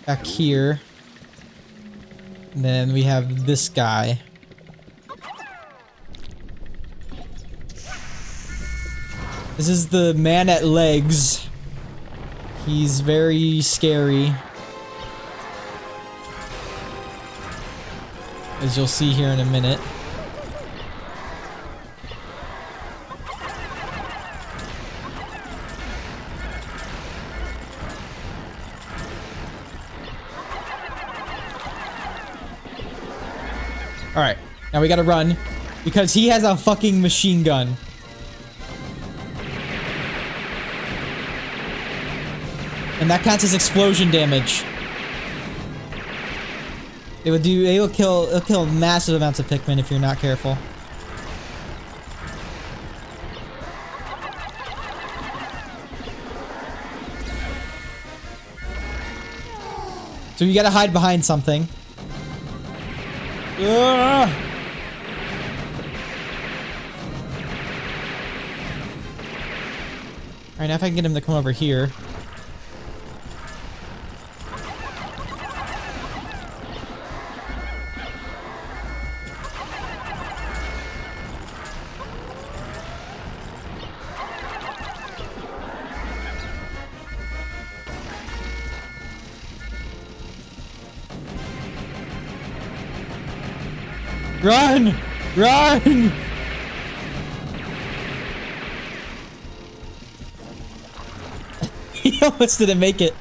back here. And then we have this guy. This is the man at legs. He's very scary. As you'll see here in a minute. Alright, now we gotta run. Because he has a fucking machine gun. And that counts as explosion damage. It'll kill massive amounts of Pikmin if you're not careful. So you gotta hide behind something. Ugh! Alright, now if I can get him to come over here. Run! Run! He almost didn't make it.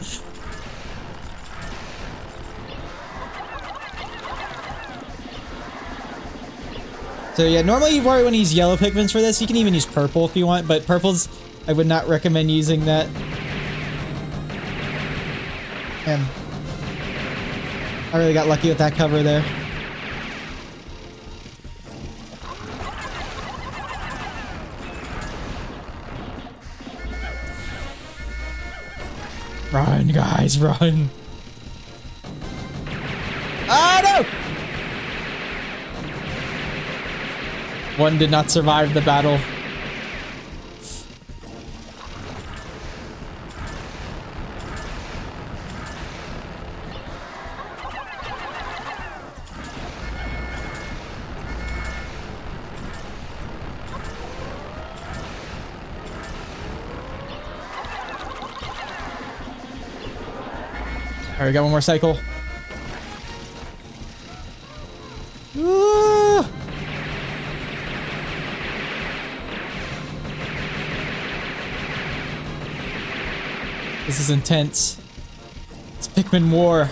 So yeah, normally you worry when you use yellow Pikmins for this. You can even use purple if you want, but purple's, I would not recommend using that. Man, I really got lucky with that cover there. Run, guys, run. Ah, no! One did not survive the battle. Alright, we got one more cycle. Ah! This is intense. It's Pikmin War.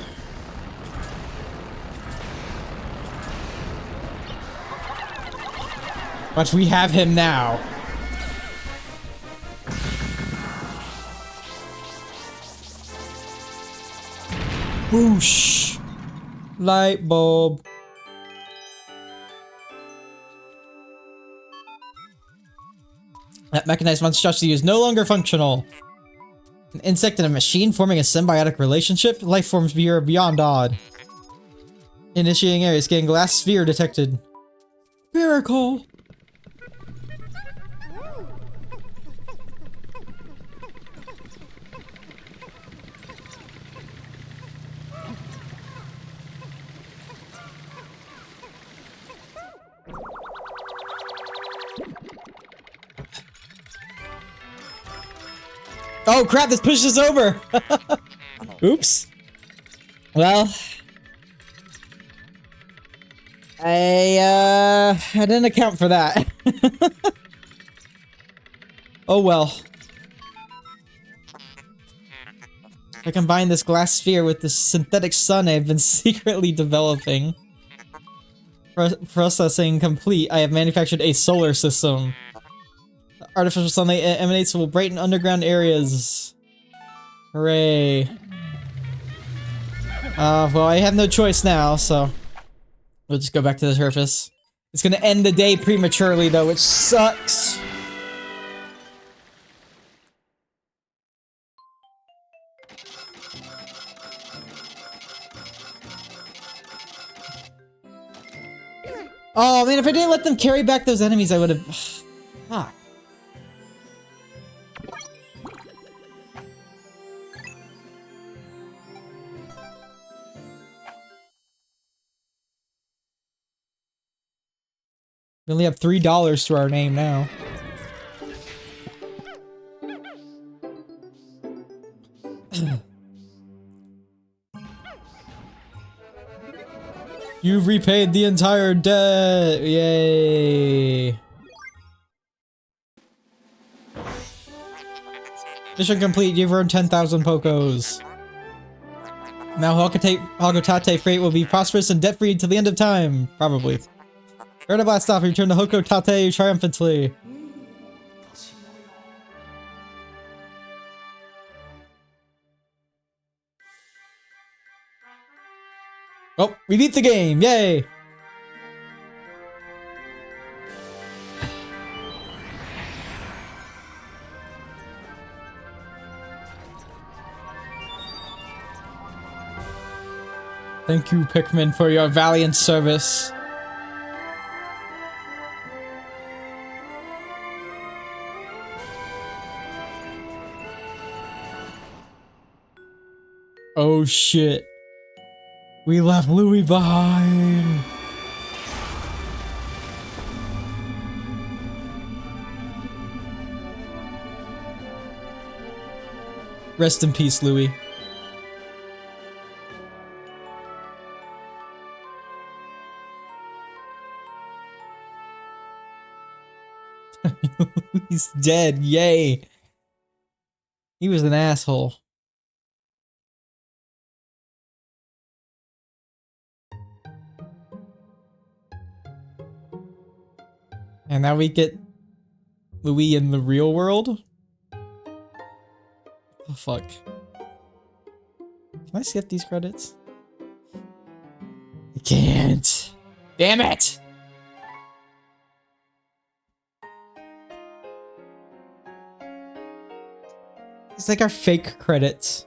But we have him now. Whoosh! Light bulb. That mechanized monstrosity is no longer functional. An insect and a machine forming a symbiotic relationship? Life forms are beyond odd. Initiating area, scanning glass sphere detected. Miracle! Oh crap, this pushes over! Oops. Well. I didn't account for that. Oh well. I combine this glass sphere with the synthetic sun I've been secretly developing. Processing complete. I have manufactured a solar system. The artificial sunlight emanates will brighten underground areas. Hooray. Well, I have no choice now, so we'll just go back to the surface. It's gonna end the day prematurely, though, which sucks. Oh man, if I didn't let them carry back those enemies, I would have. Fuck. We only have $3 to our name now. You've repaid the entire debt! Yay! Mission complete, you've earned 10,000 Pokos. Now Hokotate Freight will be prosperous and debt-free till the end of time. Probably. Earn a blast off, return to Hokotate triumphantly. Oh, we beat the game! Yay! Thank you, Pikmin, for your valiant service. Oh shit. We left Louie behind. Rest in peace, Louie. He's dead, yay. He was an asshole. And now we get Louis in the real world? Oh fuck. Can I skip these credits? I can't. Damn it! It's like our fake credits.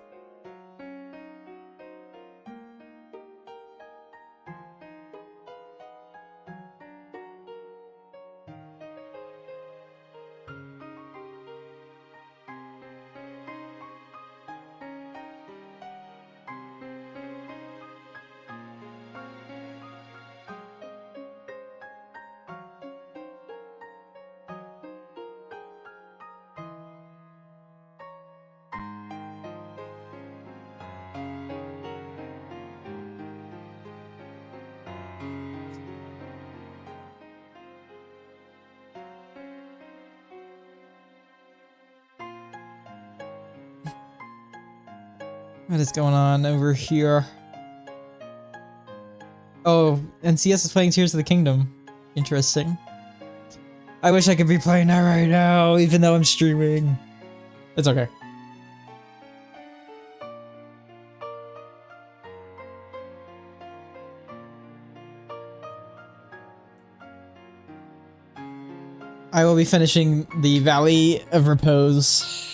What is going on over here? Oh, NCS is playing Tears of the Kingdom. Interesting. I wish I could be playing that right now, even though I'm streaming. It's okay. I will be finishing the Valley of Repose.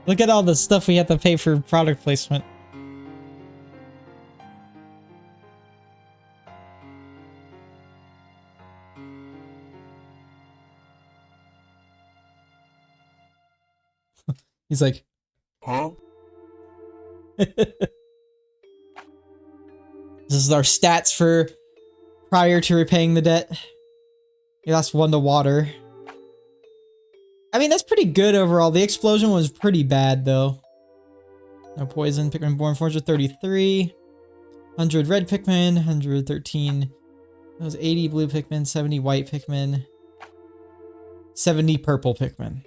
Look at all the stuff we have to pay for product placement. He's like, huh? This is our stats for prior to repaying the debt. Yeah, that's 1 to water. I mean, that's pretty good overall. The explosion was pretty bad, though. No poison. Pikmin born 433. 100 red Pikmin. 113. That was 80 blue Pikmin. 70 white Pikmin. 70 purple Pikmin.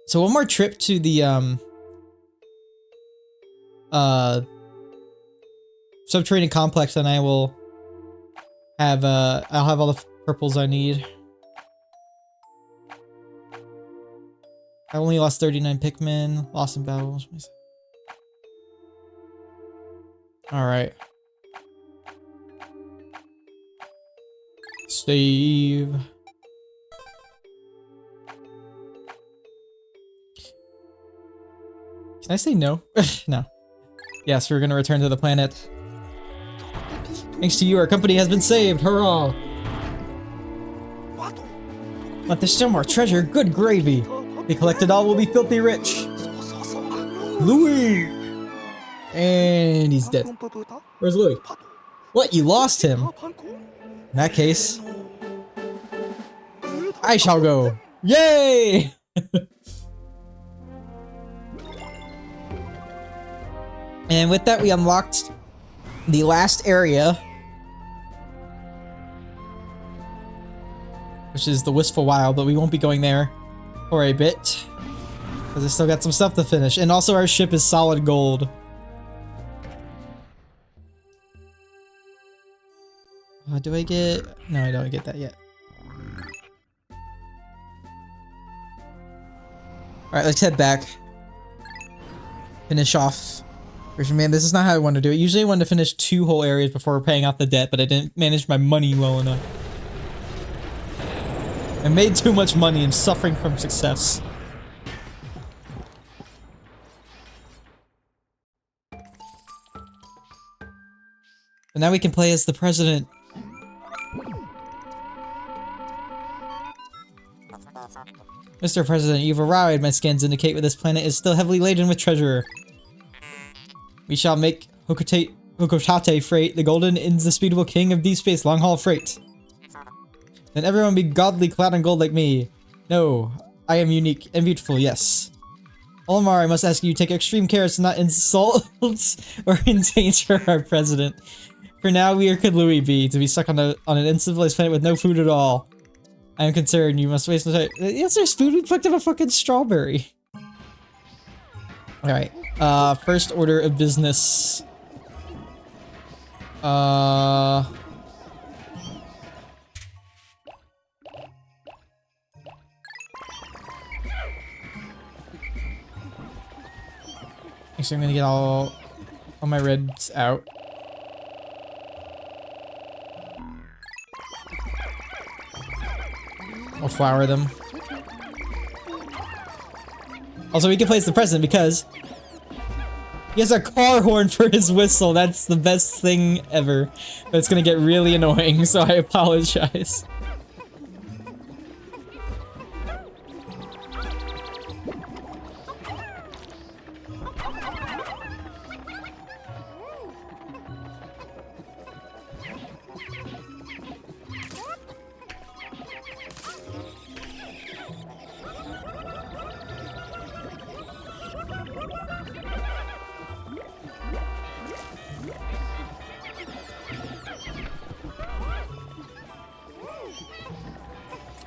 So one more trip to the, subterranean complex and I will have, I'll have all the purples I need. I only lost 39 Pikmin, lost in battles. Alright. Save. Can I say no? No. Yes, we're gonna return to the planet. Thanks to you, our company has been saved. Hurrah! But there's still more treasure. Good gravy. If we collect it all, we'll be filthy rich. Louis! And he's dead. Where's Louis? What? You lost him? In that case, I shall go. Yay! And with that, we unlocked the last area, which is the Wistful Wild, but we won't be going there for a bit because I still got some stuff to finish. And also our ship is solid gold. Do I get... No, I don't get that yet. Alright, let's head back. Finish off. Man, this is not how I want to do it. Usually I want to finish 2 whole areas before paying off the debt, but I didn't manage my money well enough. I made too much money and suffering from success. But now we can play as the president. Mr. President, you've arrived. My scans indicate that this planet is still heavily laden with treasure. We shall make Hokotate Freight the golden, indisputable king of deep space long-haul freight. Then everyone be godly clad in gold like me. No, I am unique and beautiful, yes. Olimar, I must ask you, take extreme care to not insult or endanger our president. For now, where could Louis be? To be stuck on an uncivilized planet with no food at all. I am concerned, you must waste no time. Yes, there's food, we picked up a fucking strawberry. Alright, first order of business. Actually, I'm gonna get all my reds out. I'll flower them. Also, we can play as the president because he has a car horn for his whistle. That's the best thing ever. But it's gonna get really annoying, so I apologize.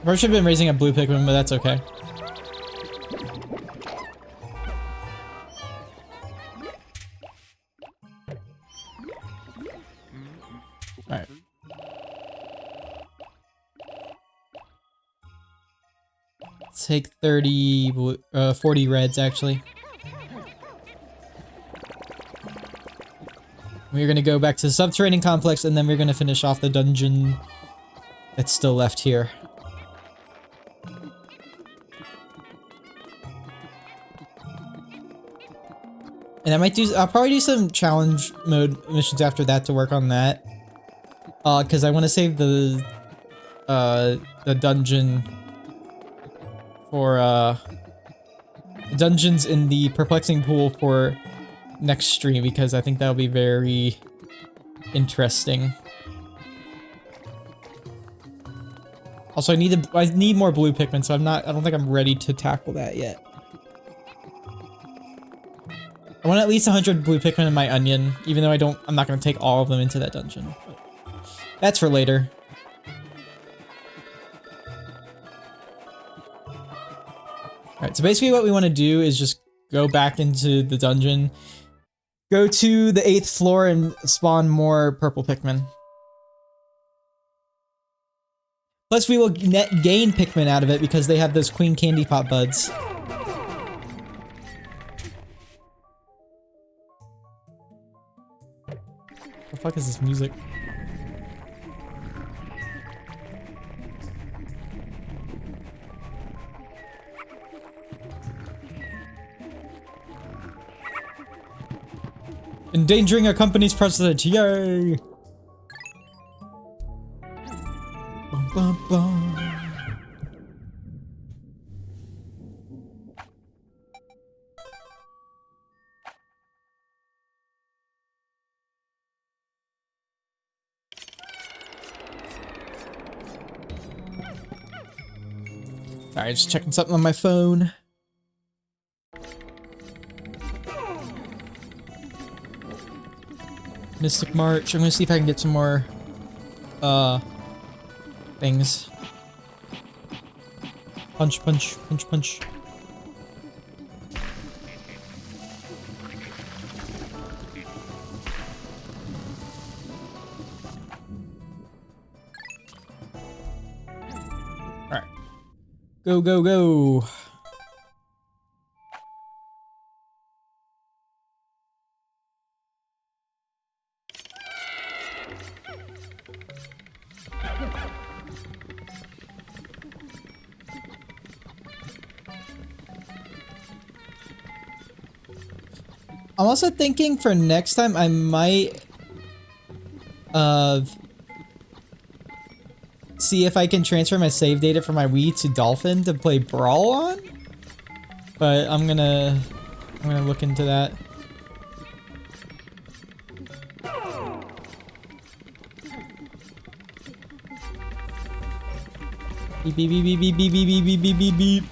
I should have been raising a blue Pikmin, but that's okay. Alright. Take 30 blue, 40 reds actually. We're gonna go back to the subterranean complex and then we're gonna finish off the dungeon that's still left here. And I'll probably do some challenge mode missions after that to work on that. Cause I want to save the dungeon for, dungeons in the perplexing pool for next stream because I think that'll be very interesting. Also, I need more blue Pikmin, so I don't think I'm ready to tackle that yet. I want at least 100 blue Pikmin in my onion, even though I'm not going to take all of them into that dungeon. But that's for later. Alright, so basically what we want to do is just go back into the dungeon, go to the 8th floor and spawn more purple Pikmin. Plus we will net gain Pikmin out of it because they have those Queen Candy Pop buds. What the fuck is this music? Endangering our company's president, yay! Bum, bum, bum. Alright, just checking something on my phone. Mystic March. I'm gonna see if I can get some more, things. Punch, punch, punch, punch. Alright. Go, go, go. I'm also thinking for next time I might see if I can transfer my save data from my Wii to Dolphin to play Brawl on. But I'm gonna look into that. Beep beep beep beep beep beep beep beep beep beep beep.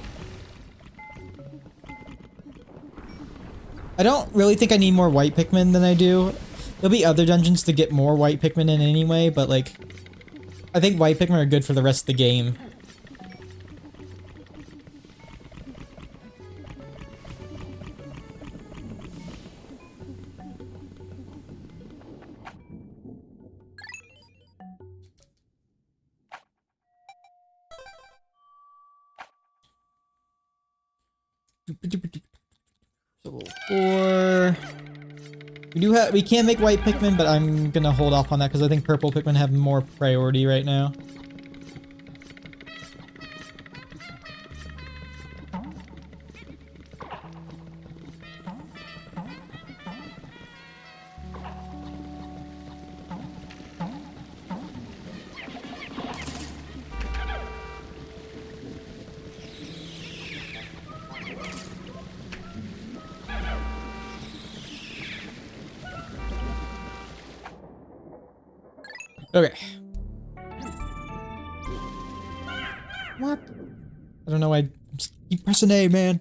I don't really think I need more white Pikmin than I do. There'll be other dungeons to get more white Pikmin in anyway, but like, I think white Pikmin are good for the rest of the game. So 4. We can make white Pikmin, but I'm gonna hold off on that because I think purple Pikmin have more priority right now. Okay. What? I don't know why I just keep pressing A, man.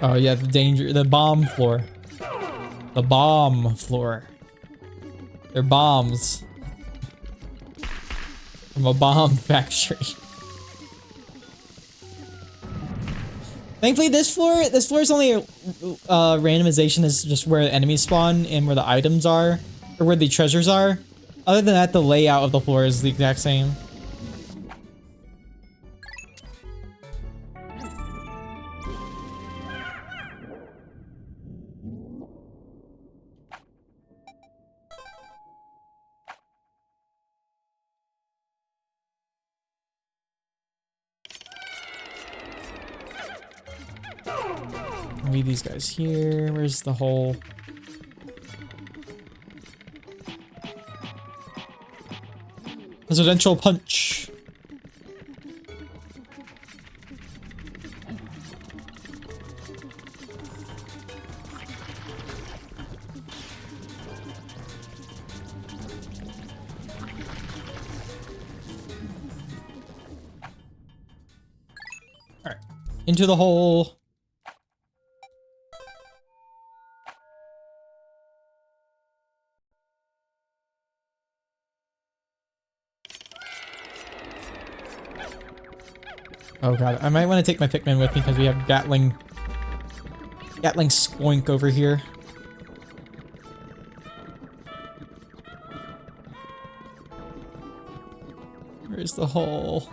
Oh yeah, the bomb floor. The bomb floor. They're bombs. From a bomb factory. Thankfully, this floor is only randomization is just where the enemies spawn and where the items are, or where the treasures are. Other than that, the layout of the floor is the exact same. Leave these guys here. Where's the hole? Presidential punch. All right, into the hole. Oh god, I might want to take my Pikmin with me because we have Gatling Spoink over here. Where's the hole?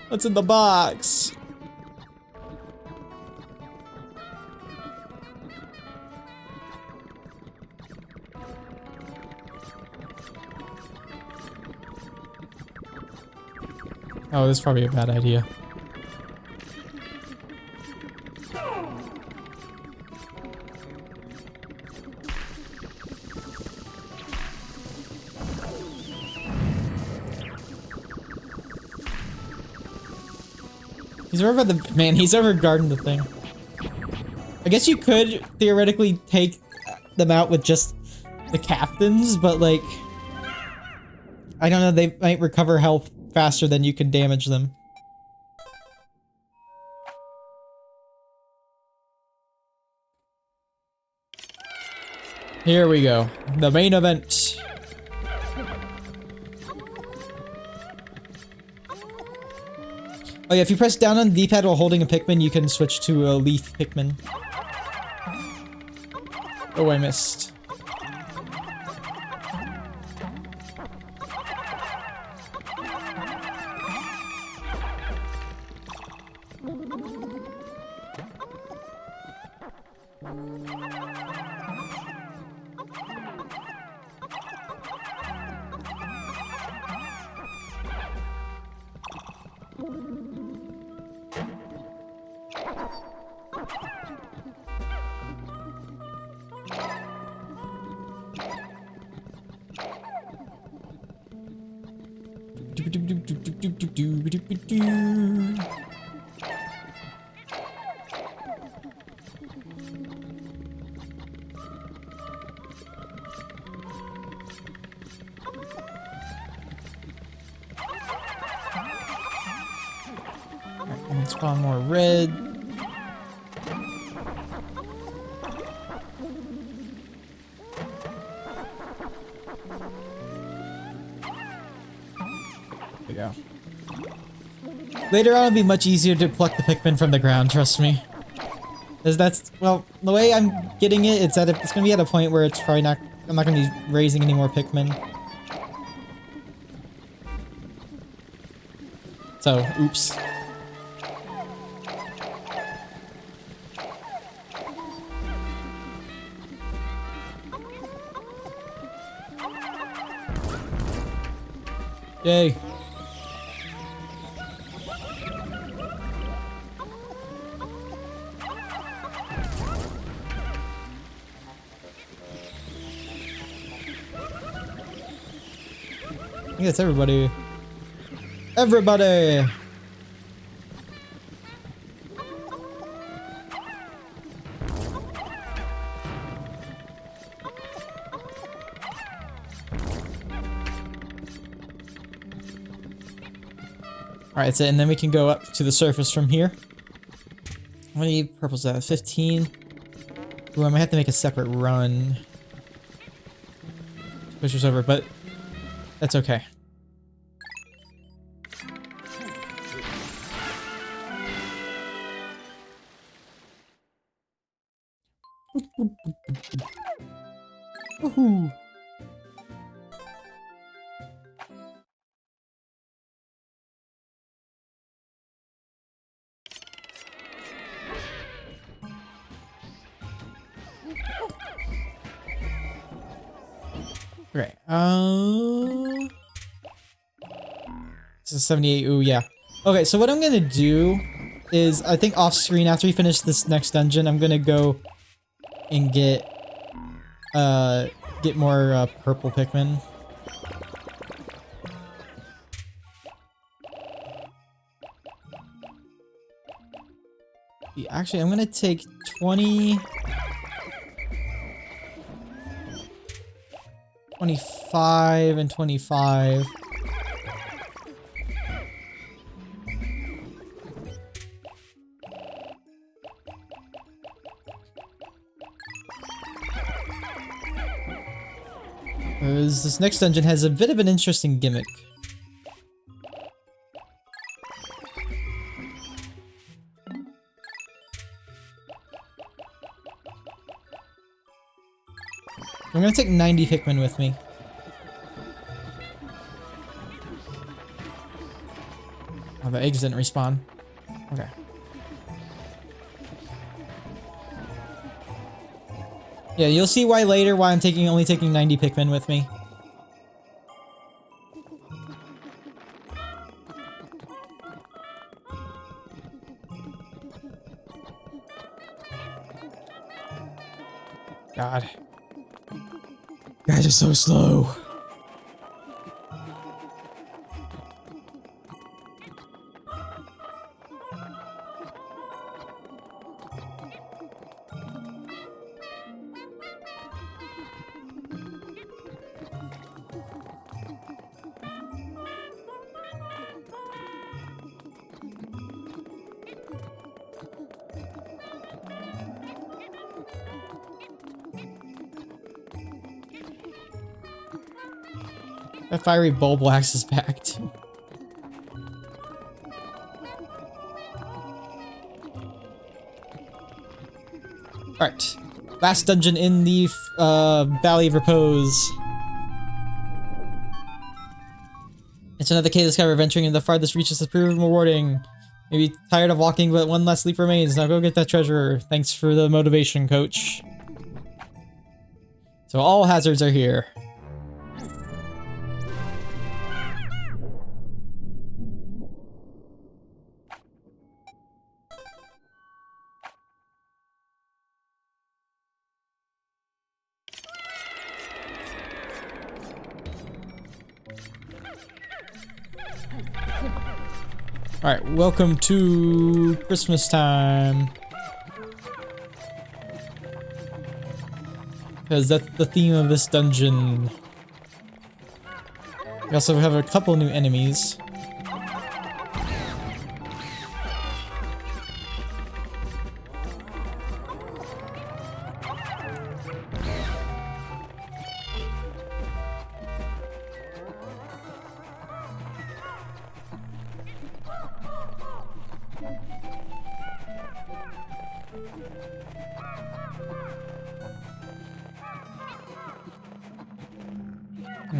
What's in the box? Oh, this is probably a bad idea. He's over the man. He's over guarding the thing. I guess you could theoretically take them out with just the captains, but like, I don't know. They might recover health faster than you can damage them. Here we go. The main event. Oh yeah, if you press down on the D-pad while holding a Pikmin, you can switch to a leaf Pikmin. Oh, I missed. And spawn more red. There we go. Later on, it'll be much easier to pluck the Pikmin from the ground, trust me. Because that's, well, the way I'm getting it, it's gonna be at a point where it's probably not, I'm not gonna be raising any more Pikmin. So, oops. Yay. I think that's everybody. Everybody! Alright, that's it, and then we can go up to the surface from here. How many purples is that? 15? Ooh, I might have to make a separate run. Push us over, but that's okay. Woohoo! Okay, this is 78, ooh, yeah. Okay, so what I'm gonna do is, I think off screen, after we finish this next dungeon, I'm gonna go and get more, purple Pikmin. Actually, I'm gonna take 20... 25 and 25. This next dungeon has a bit of an interesting gimmick. I'm gonna take 90 Pikmin with me. Oh, the eggs didn't respawn. Okay. Yeah, you'll see why later why I'm only taking 90 Pikmin with me. God. You guys are so slow. That fiery Bulbwax is back too. Alright. Last dungeon in the Valley of Repose. It's another cave discovered. Venturing in the farthest reaches has proven rewarding. Maybe tired of walking, but one last leap remains. Now go get that treasure. Thanks for the motivation, coach. So all hazards are here. Alright, welcome to Christmas time. Because that's the theme of this dungeon. We also have a couple new enemies.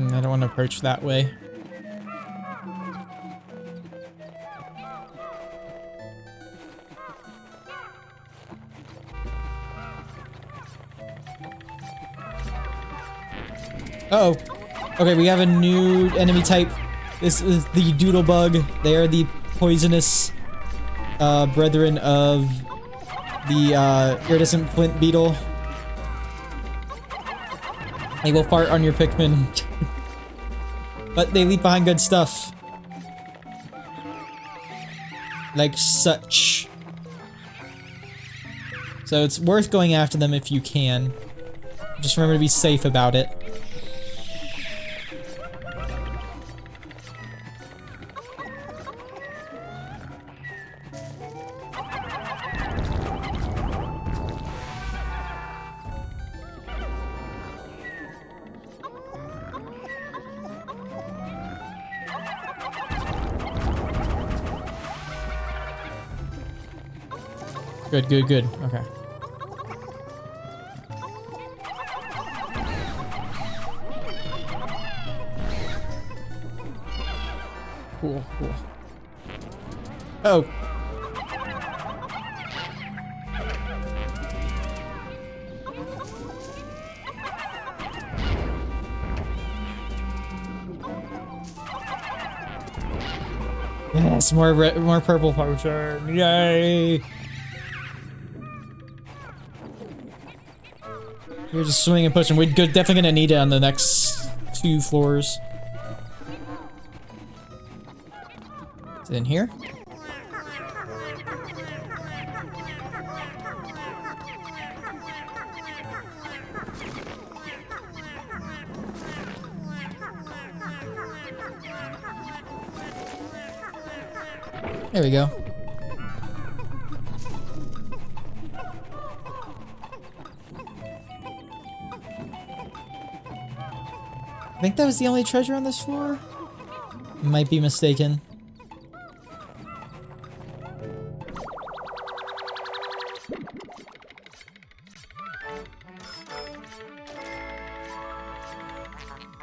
I don't want to approach that way. Uh-oh. Okay, we have a new enemy type. This is the Doodlebug. They are the poisonous brethren of the iridescent flint beetle. They will fart on your Pikmin. But they leave behind good stuff. Like such. So it's worth going after them if you can. Just remember to be safe about it. Good, good, good. Okay. Cool, cool. Oh. Yes, more purple potion. Yay! We're just swinging and pushing. We're definitely gonna need it on the next 2 floors. Is it in here? There we go. I think that was the only treasure on this floor? Might be mistaken.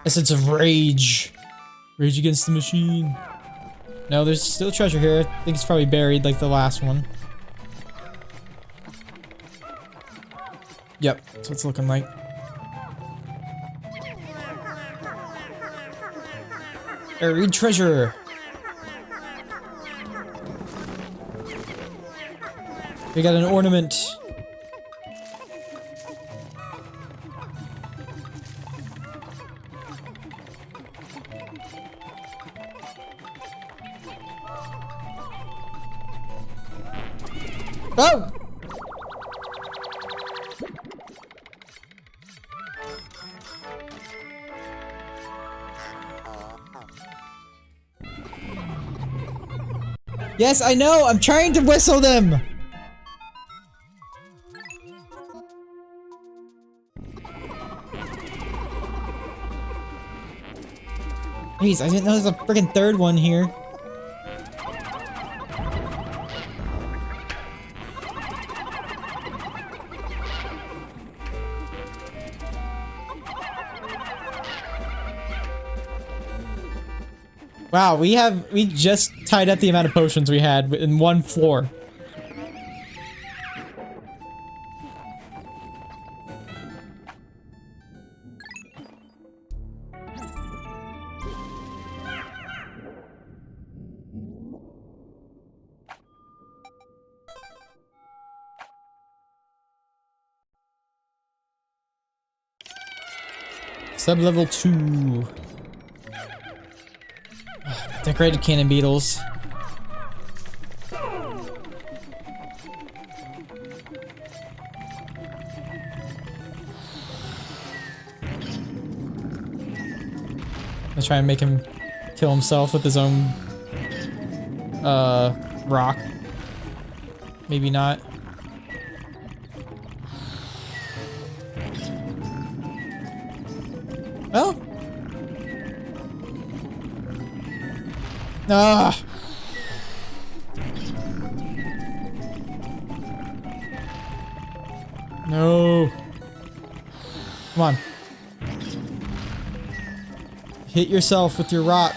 Essence of rage. Rage against the machine. No, there's still treasure here. I think it's probably buried like the last one. Yep, that's what it's looking like. Buried treasure. We got an ornament. Oh! Yes, I know! I'm trying to whistle them! Jeez, I didn't know there's a freaking third one here. Wow, we just tied up the amount of potions we had in 1 floor. Sub-level 2. Decorated cannon beetles. Let's try and make him kill himself with his own rock. Maybe not. Oh. Ah. No. Come on. Hit yourself with your rock.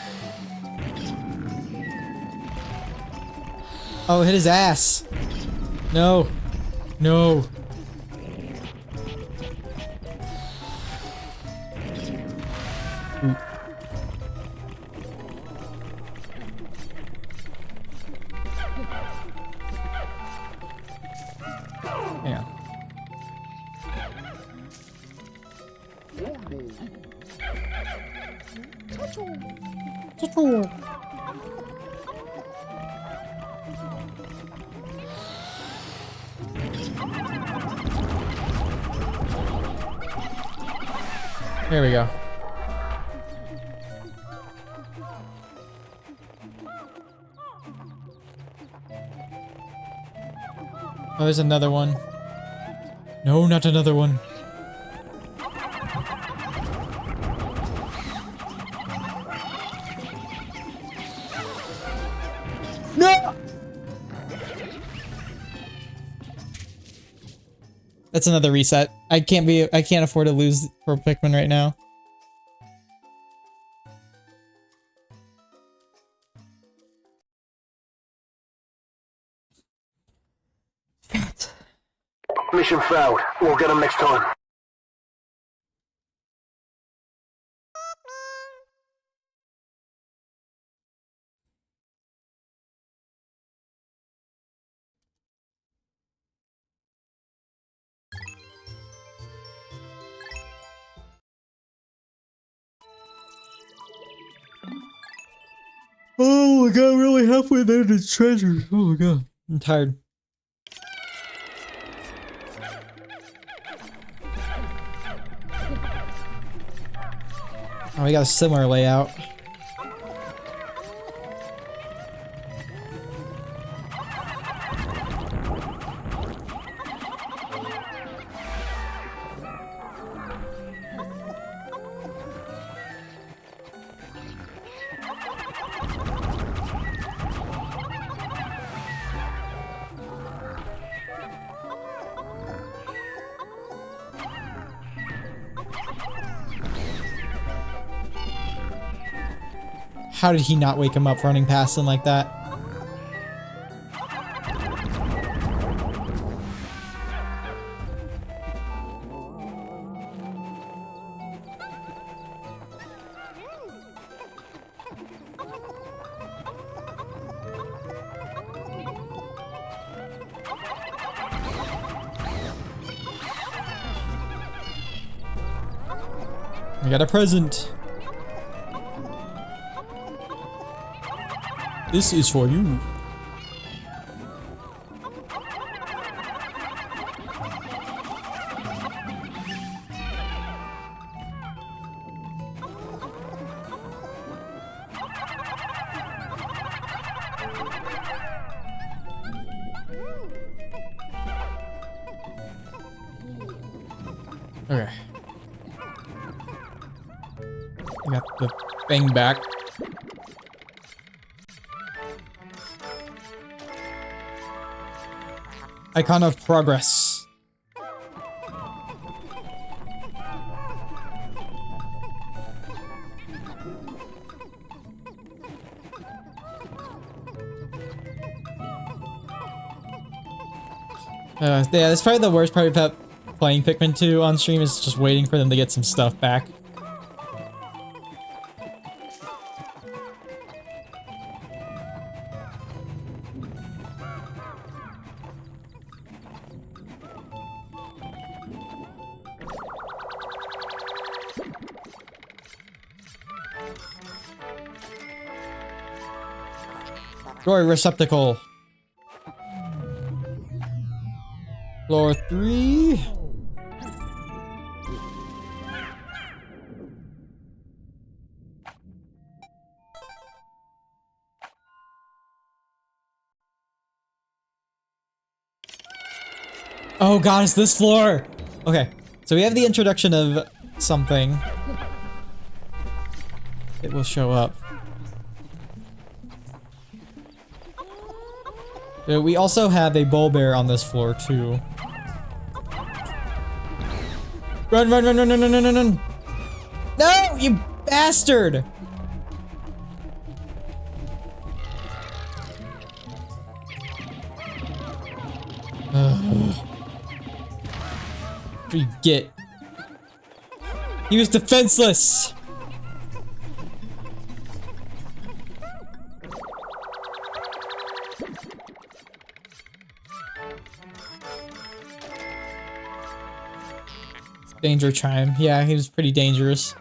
Oh, hit his ass. No. No. Ooh. Hang on. There we go. Oh, there's another one. No, not another one. No! That's another reset. I can't afford to lose for Pikmin right now. Mission failed. We'll get them next time. Oh my god, we're only halfway there to treasure. Oh my god. I'm tired. Oh, we got a similar layout. How did he not wake him up running past him like that? I got a present. This is for you. Okay. I got the thing back. Icon of progress. Yeah, that's probably the worst part about playing Pikmin 2 on stream is just waiting for them to get some stuff back. Door receptacle. Floor 3. Oh god, it's this floor! Okay, so we have the introduction of something. It will show up. We also have a bull bear on this floor too. Run, run, run, run, run, run, run, run, run! No, you bastard! What do you get? He was defenseless! Danger chime. Yeah, he was pretty dangerous.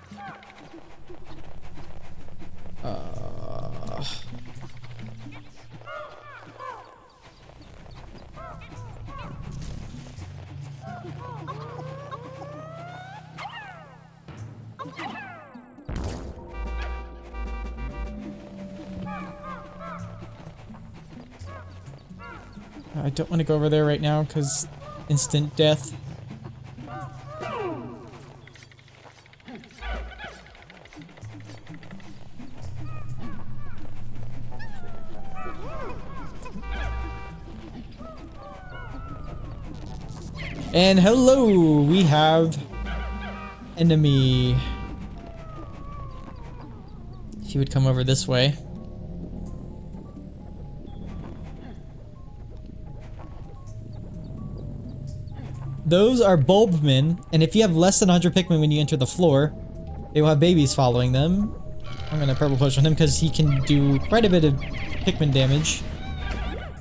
I don't want to go over there right now because instant death. And hello, we have enemy. If he would come over this way. Those are bulbmen, and if you have less than 100 Pikmin when you enter the floor, they will have babies following them. I'm gonna purple push on him because he can do quite a bit of Pikmin damage.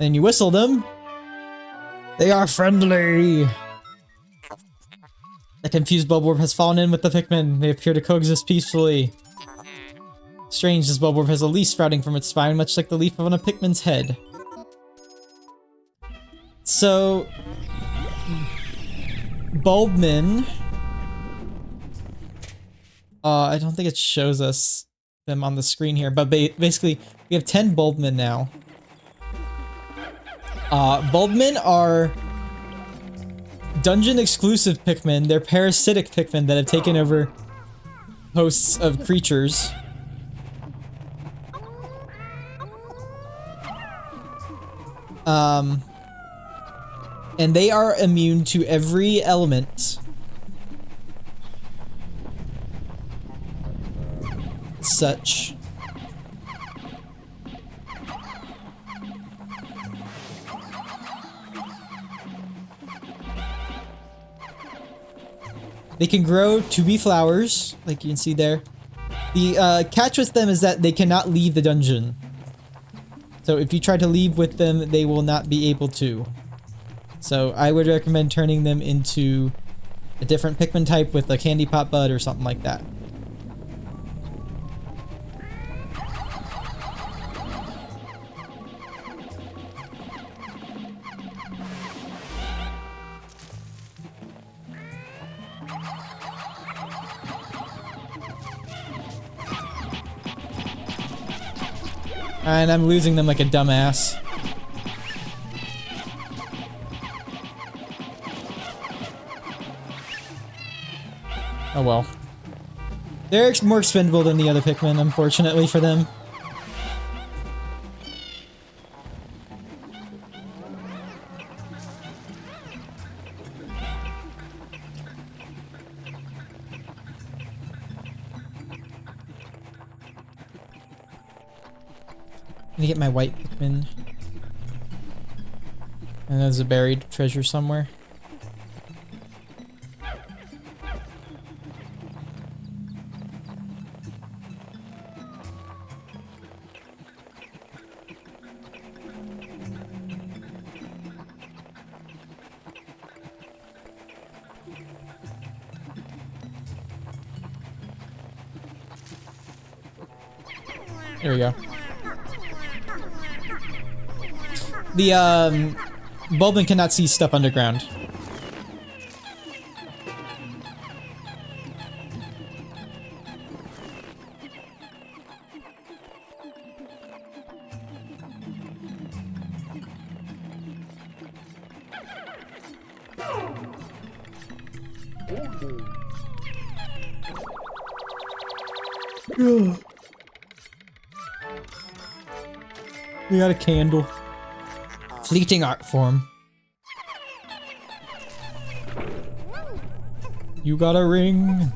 And you whistle them. They are friendly! The confused Bulborb has fallen in with the Pikmin. They appear to coexist peacefully. Strange, this Bulborb has a leaf sprouting from its spine, much like the leaf on a Pikmin's head. So... Bulbmen... I don't think it shows us them on the screen here, but basically, we have 10 Bulbmen now. Bulbmen are... dungeon-exclusive Pikmin. They're parasitic Pikmin that have taken over hosts of creatures. And they are immune to every element. Such. They can grow to be flowers, like you can see there. The catch with them is that they cannot leave the dungeon. So if you try to leave with them, they will not be able to. So I would recommend turning them into a different Pikmin type with a candy pot bud or something like that. And I'm losing them like a dumbass. Oh well. They're more expendable than the other Pikmin, unfortunately for them. Let me get my white Pikmin. And there's a buried treasure somewhere. There we go. The Bulbin cannot see stuff underground. We got a candle. Fleeting art form. You got a ring.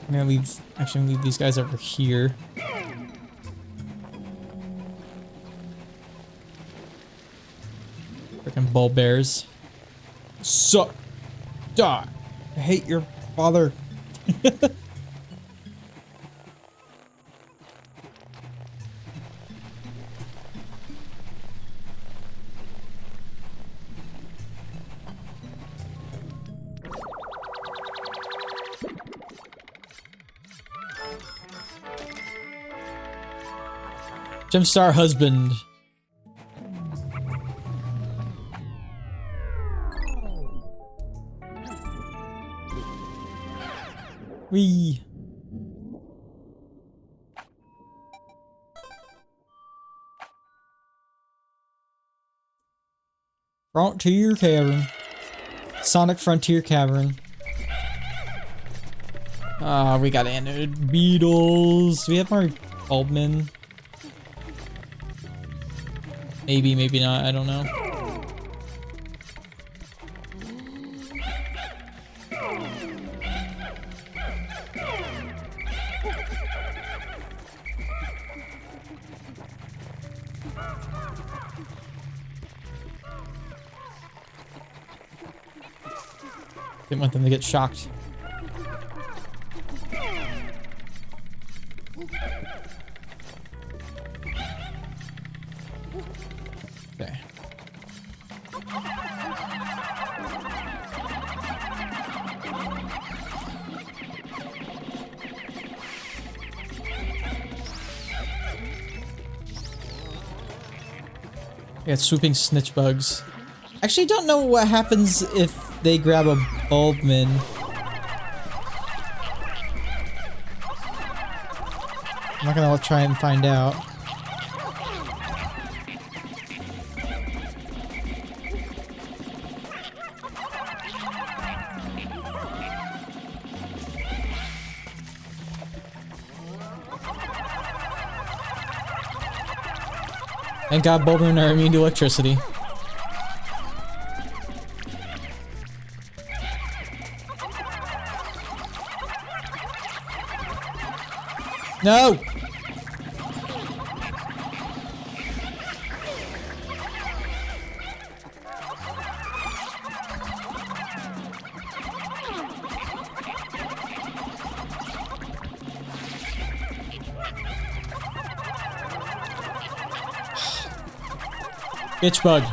I'm gonna leave. Actually, I'm gonna leave these guys over here. Freaking bull bears. Suck. Die. I hate your father. Gemstar husband. Wee. Frontier Cavern. Sonic Frontier Cavern. We got animated beetles. Do we have more Bulbmin? Maybe, maybe not. I don't know. Didn't want them to get shocked. Okay. Yeah, swooping snitch bugs. Actually, don't know what happens if they grab a Bulbmin. I'm not gonna try and find out. Thank God Bulbmin are immune to electricity. No! Bitch bug.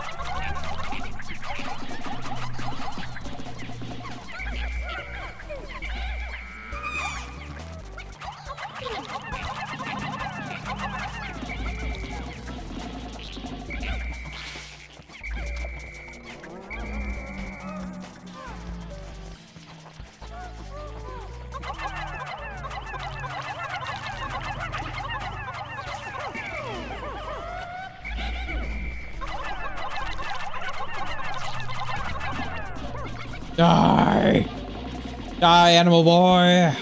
Die! Die, animal boy!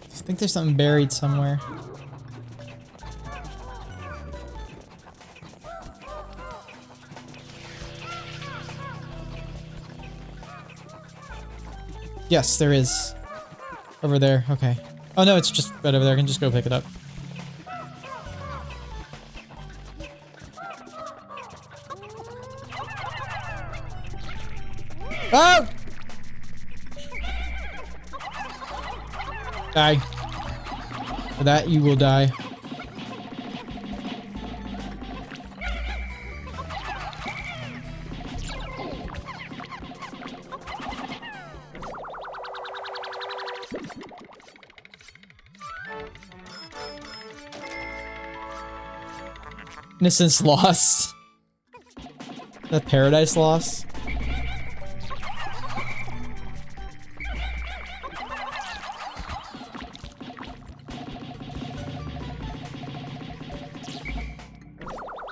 I think there's something buried somewhere. Yes, there is. Over there, okay. Oh no, it's just right over there. I can just go pick it up. Oh! Die. For that, you will die. Innocence lost. The paradise lost.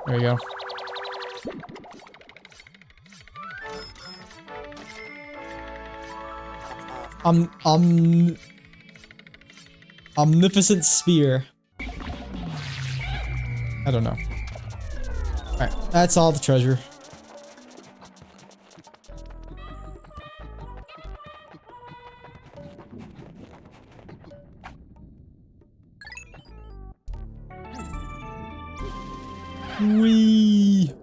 There you go. Omnificent spear. I don't know. Alright, that's all the treasure. Whee!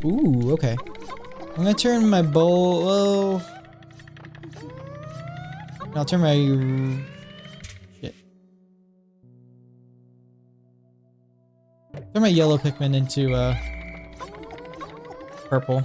Ooh, okay. I'm gonna turn my bowl. Well, I'll turn my shit. Turn my yellow Pikmin into purple.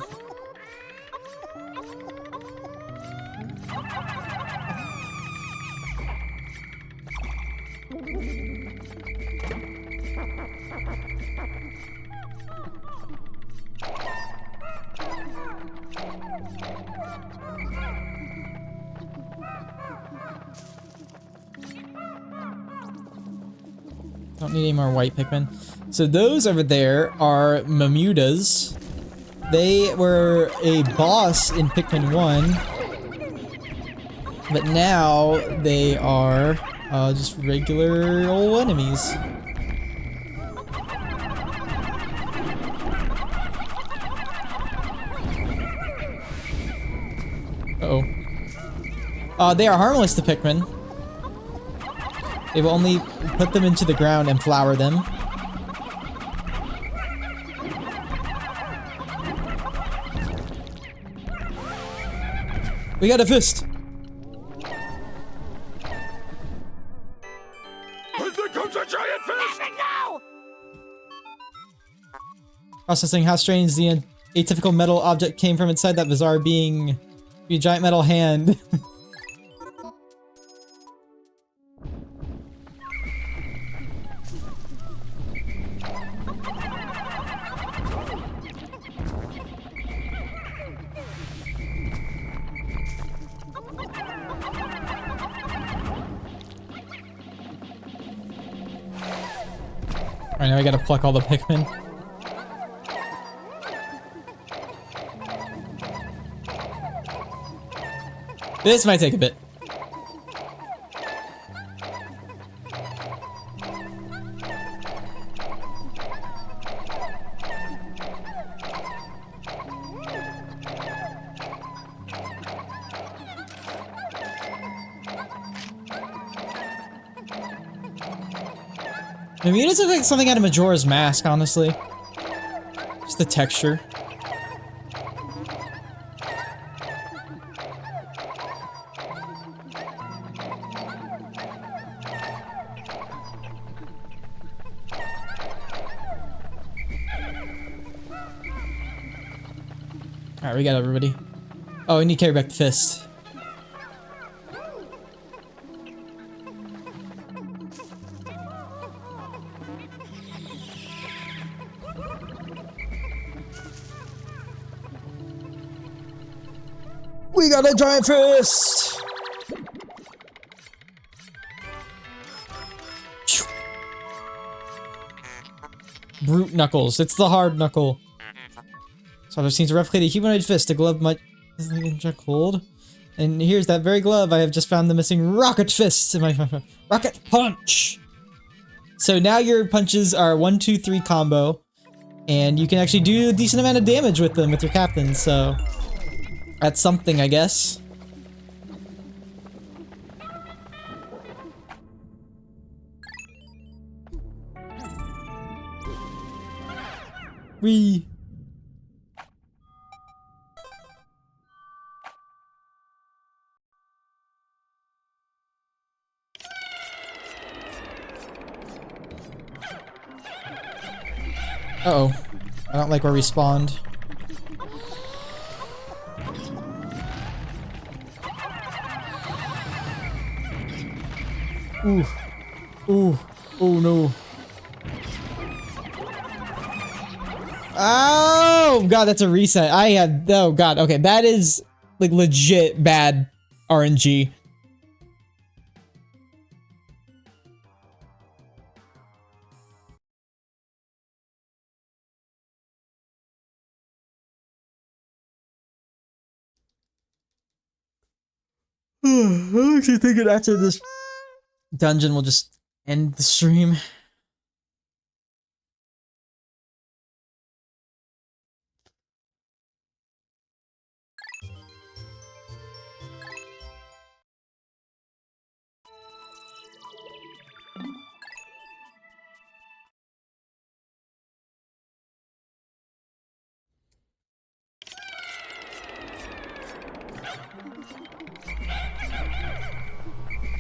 Don't need any more white Pikmin. So those over there are Mamutas. They were a boss in Pikmin 1. But now they are just regular old enemies. Uh-oh. They are harmless to Pikmin. They will only put them into the ground and flower them. We got a fist! There comes a giant fish! No! Processing how strange the atypical metal object came from inside that bizarre being. A giant metal hand. Alright, now I gotta pluck all the Pikmin. This might take a bit. Maybe it does look like something out of Majora's Mask, honestly. Just the texture. Alright, we got everybody. Oh, we need to carry back the fist. We got a giant fist! Brute knuckles. It's the hard knuckle. So there seems to replicate a humanoid fist. A glove might inject hold. And here's that very glove. I have just found the missing rocket fist in my rocket punch. So now your punches are 1, 2, 3 combo, and you can actually do a decent amount of damage with them with your captain. So At something, I guess. Whee! Uh-oh. I don't like where we spawned. Ooh. Ooh. Oh no. Oh god, that's a reset. I had, oh god, okay, that is like legit bad RNG. I'm actually thinking after this dungeon we'll just end the stream.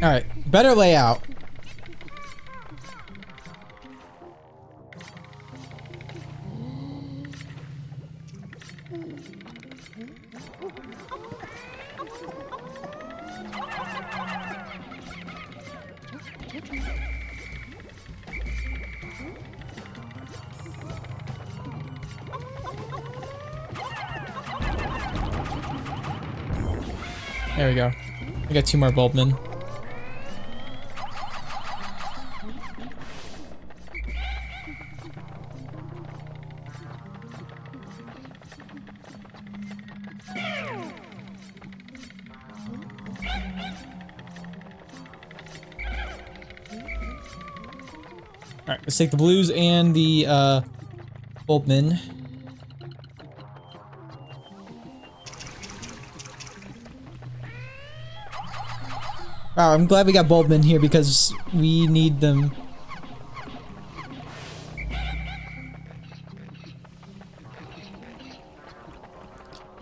Alright, better layout. There we go. We got 2 more Bulbmen. Alright, let's take the blues and the Bulbmen. Wow, I'm glad we got Bulbmen here because we need them.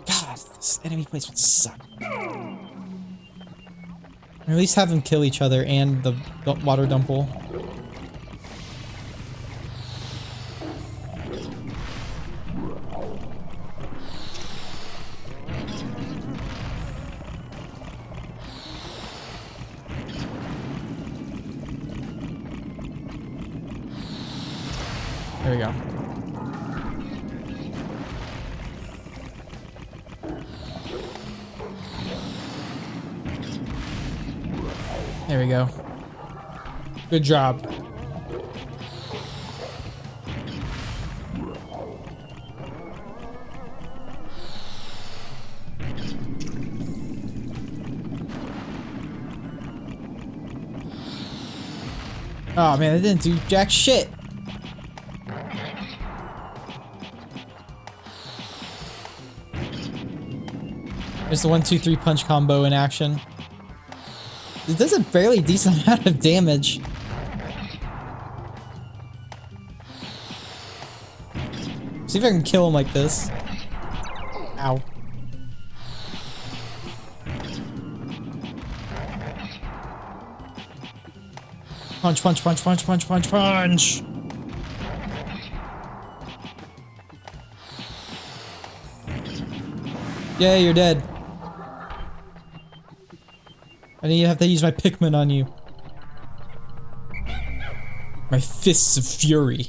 God, this enemy place would suck. Or at least have them kill each other and the water dumple. There we go. There we go. Good job. Oh man, I didn't do jack shit. There's the 1-2-3 punch combo in action. It does a fairly decent amount of damage. See if I can kill him like this. Ow. Punch, punch, punch, punch, punch, punch, punch! Yay, you're dead. I need to have to use my Pikmin on you. My fists of fury.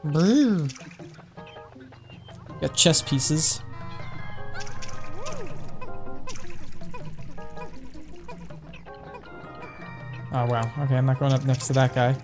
Brr. Got chess pieces. Oh wow, okay, I'm not going up next to that guy.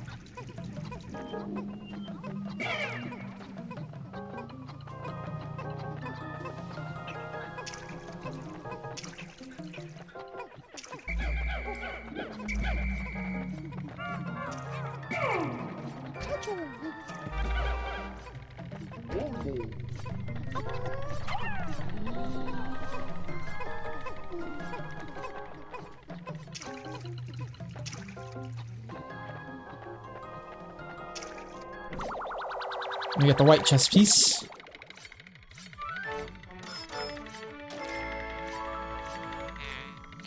We get the white chess piece.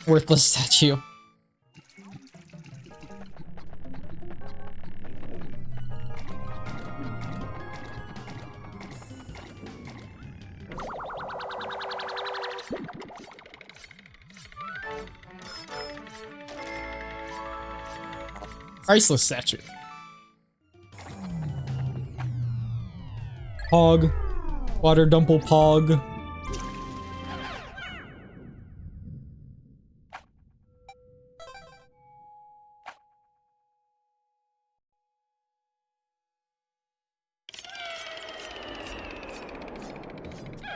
Worthless statue. Priceless statue. Pog. Water Dumple Pog.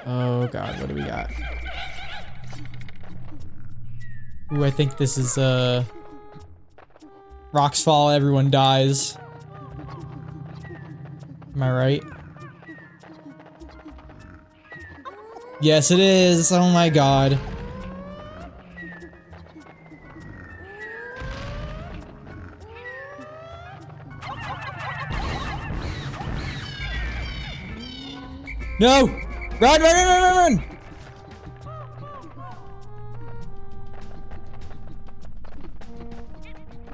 Oh god, what do we got? Ooh, I think this is, rocks fall, everyone dies. Am I right? Yes, it is. Oh my god. No! Run, run, run, run, run, run!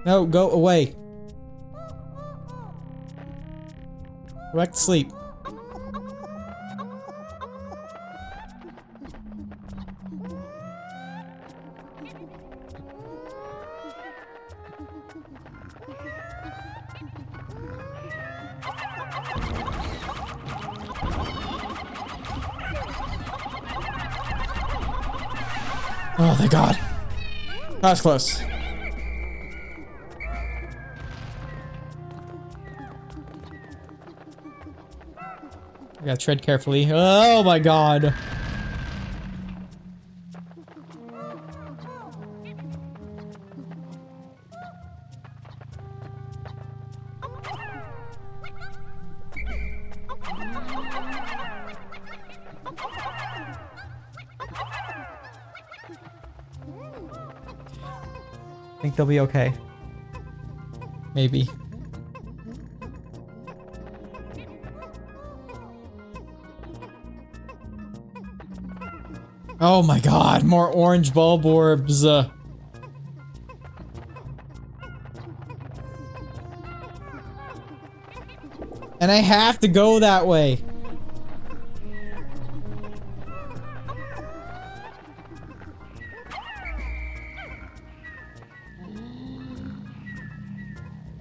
No, go away. Go back to sleep. Oh, thank God. That was close. I gotta tread carefully. Oh my God. I think they'll be okay. Maybe. Oh my God, more orange bulb orbs. And I have to go that way.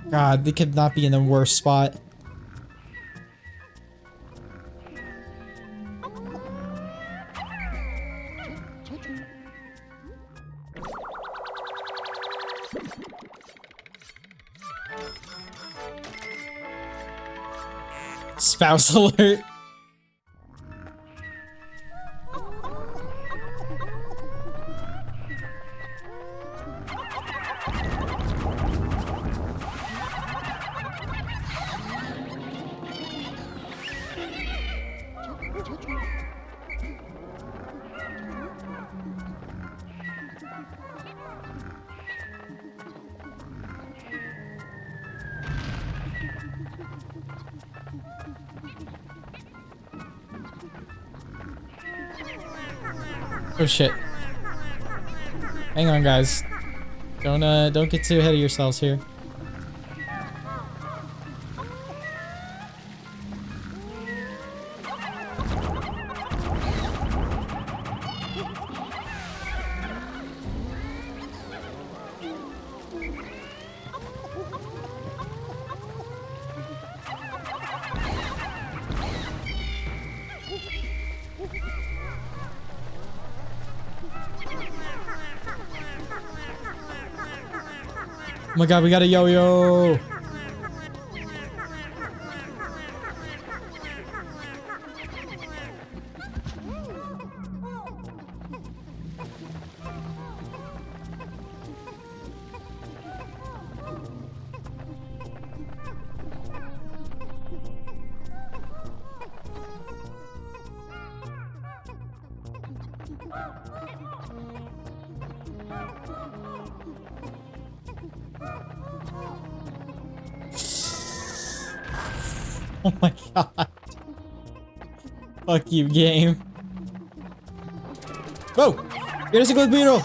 God, they could not be in the worst spot. Spouse alert. Oh shit. Hang on, guys. Don't get too ahead of yourselves here. Oh my God, we got a yo-yo! Oh my god. Fuck you, game. Whoa! Here's a good beetle!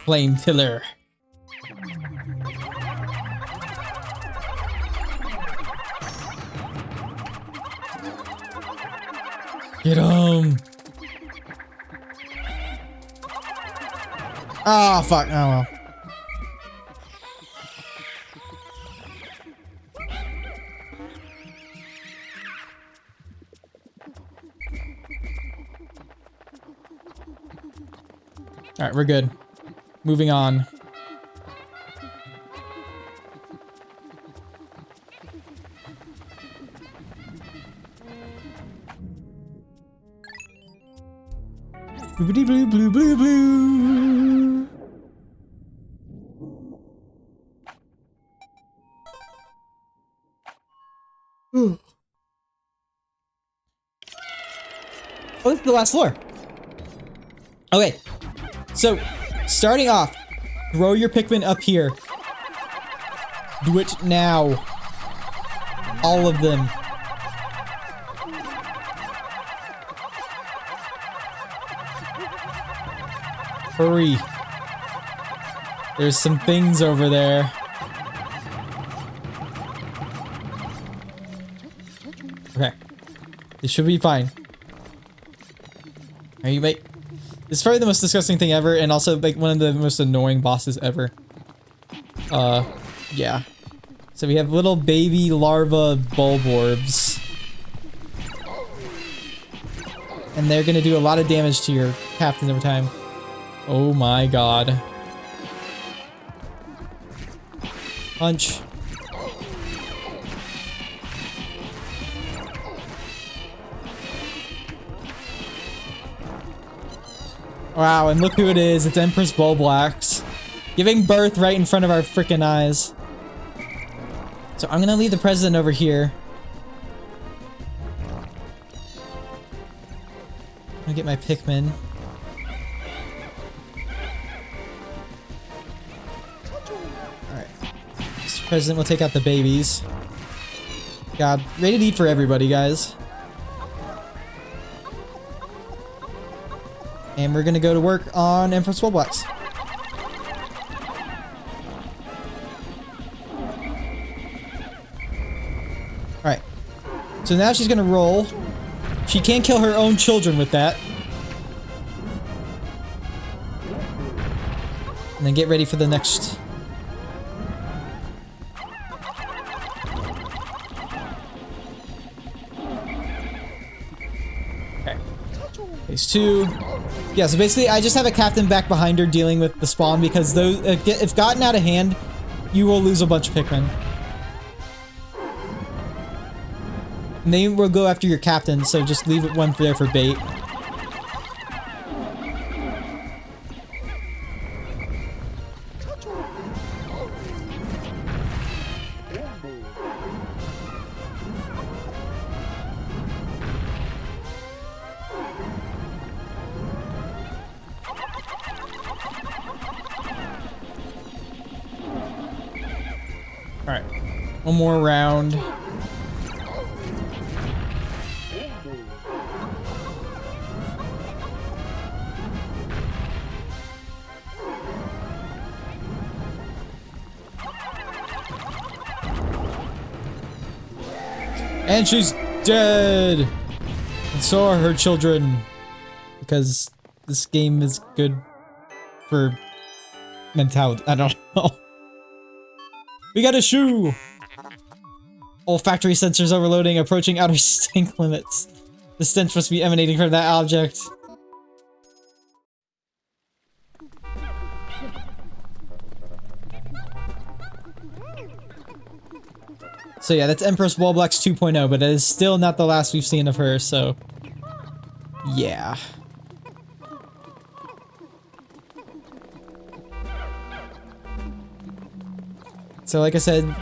Flame Tiller. Get him! Oh, fuck. Oh, well. Alright, we're good. Moving on. Blue, blue, blue, blue, blue. Oh, this is the last floor. Okay, so starting off, throw your Pikmin up here. Do it now. All of them. Hurry. There's some things over there. Okay. This should be fine. Are you mate? It's probably the most disgusting thing ever, and also like one of the most annoying bosses ever. Yeah. So we have little baby larva bulborbs. And they're gonna do a lot of damage to your captains over time. Oh my god. Punch. Wow, and look who it is. It's Empress Bulblax. Giving birth right in front of our freaking eyes. So I'm gonna leave the president over here. I'm gonna get my Pikmin. Alright. Mr. President will take out the babies. God, rated E for everybody, guys. And we're gonna go to work on Empress Bulblax. Alright. So now she's gonna roll. She can't kill her own children with that. And then get ready for the next. Okay. Phase 2. Yeah, so basically I just have a captain back behind her dealing with the spawn because those, if gotten out of hand, you will lose a bunch of Pikmin. And they will go after your captain, so just leave it one there for bait. Alright, one more round. And she's dead! And so are her children. Because this game is good for mentality. I don't know. We got a shoe! Olfactory sensors overloading, approaching outer stink limits. The stench must be emanating from that object. So yeah, that's Empress Bulblax 2.0, but it is still not the last we've seen of her, so... yeah. So like I said,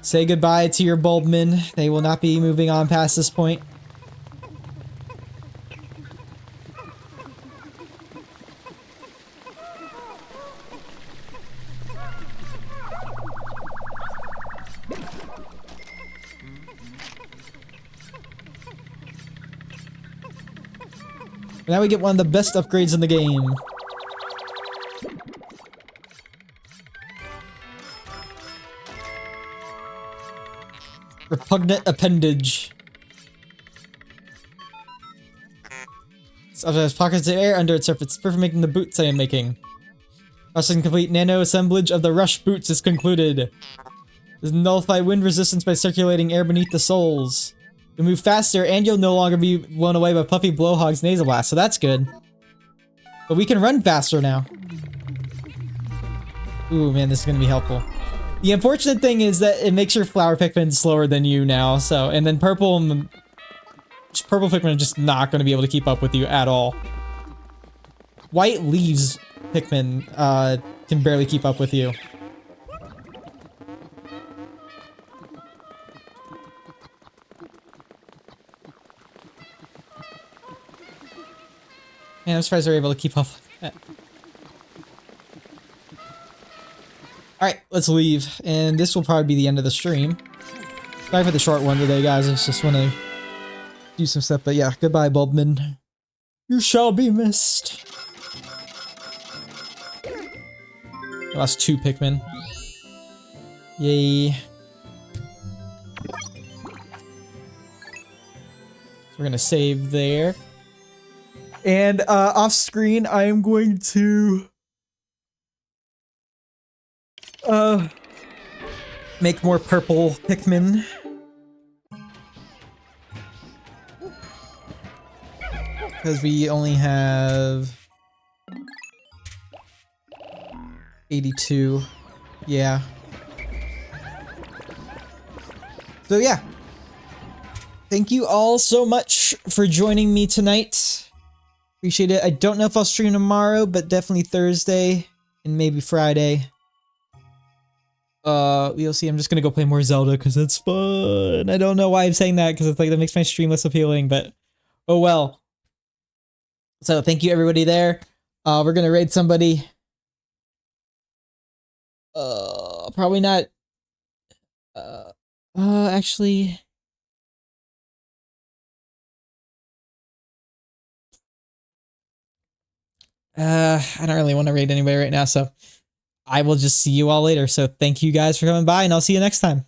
say goodbye to your Bulbmin. They will not be moving on past this point. Now we get one of the best upgrades in the game. Repugnant appendage. Has pockets of air under its surface, perfect for making the boots I am making. Processing complete nano assemblage of the rush boots is concluded. This nullify wind resistance by circulating air beneath the soles. You'll move faster and you'll no longer be blown away by Puffy Blowhog's nasal blast, so that's good. But we can run faster now. Ooh, man, this is gonna be helpful. The unfortunate thing is that it makes your flower Pikmin slower than you now, so, and then purple Pikmin are just not gonna be able to keep up with you at all. White leaves Pikmin, can barely keep up with you. Man, I'm surprised they're able to keep up with that. Alright, let's leave. And this will probably be the end of the stream. Sorry for the short one today, guys. I just want to do some stuff. But yeah, goodbye, Bulbmin. You shall be missed. I lost 2 Pikmin. Yay. So we're going to save there. And off screen, I am going to make more purple Pikmin. Because we only have 82. Yeah. So yeah. Thank you all so much for joining me tonight. Appreciate it. I don't know if I'll stream tomorrow, but definitely Thursday and maybe Friday. We'll see. I'm just gonna go play more Zelda because it's fun. I don't know why I'm saying that because it's like that makes my stream less appealing, but oh well. So thank you everybody there. We're gonna raid somebody. Probably not. Actually. I don't really want to raid anybody right now, so I will just see you all later. So thank you guys for coming by, and I'll see you next time.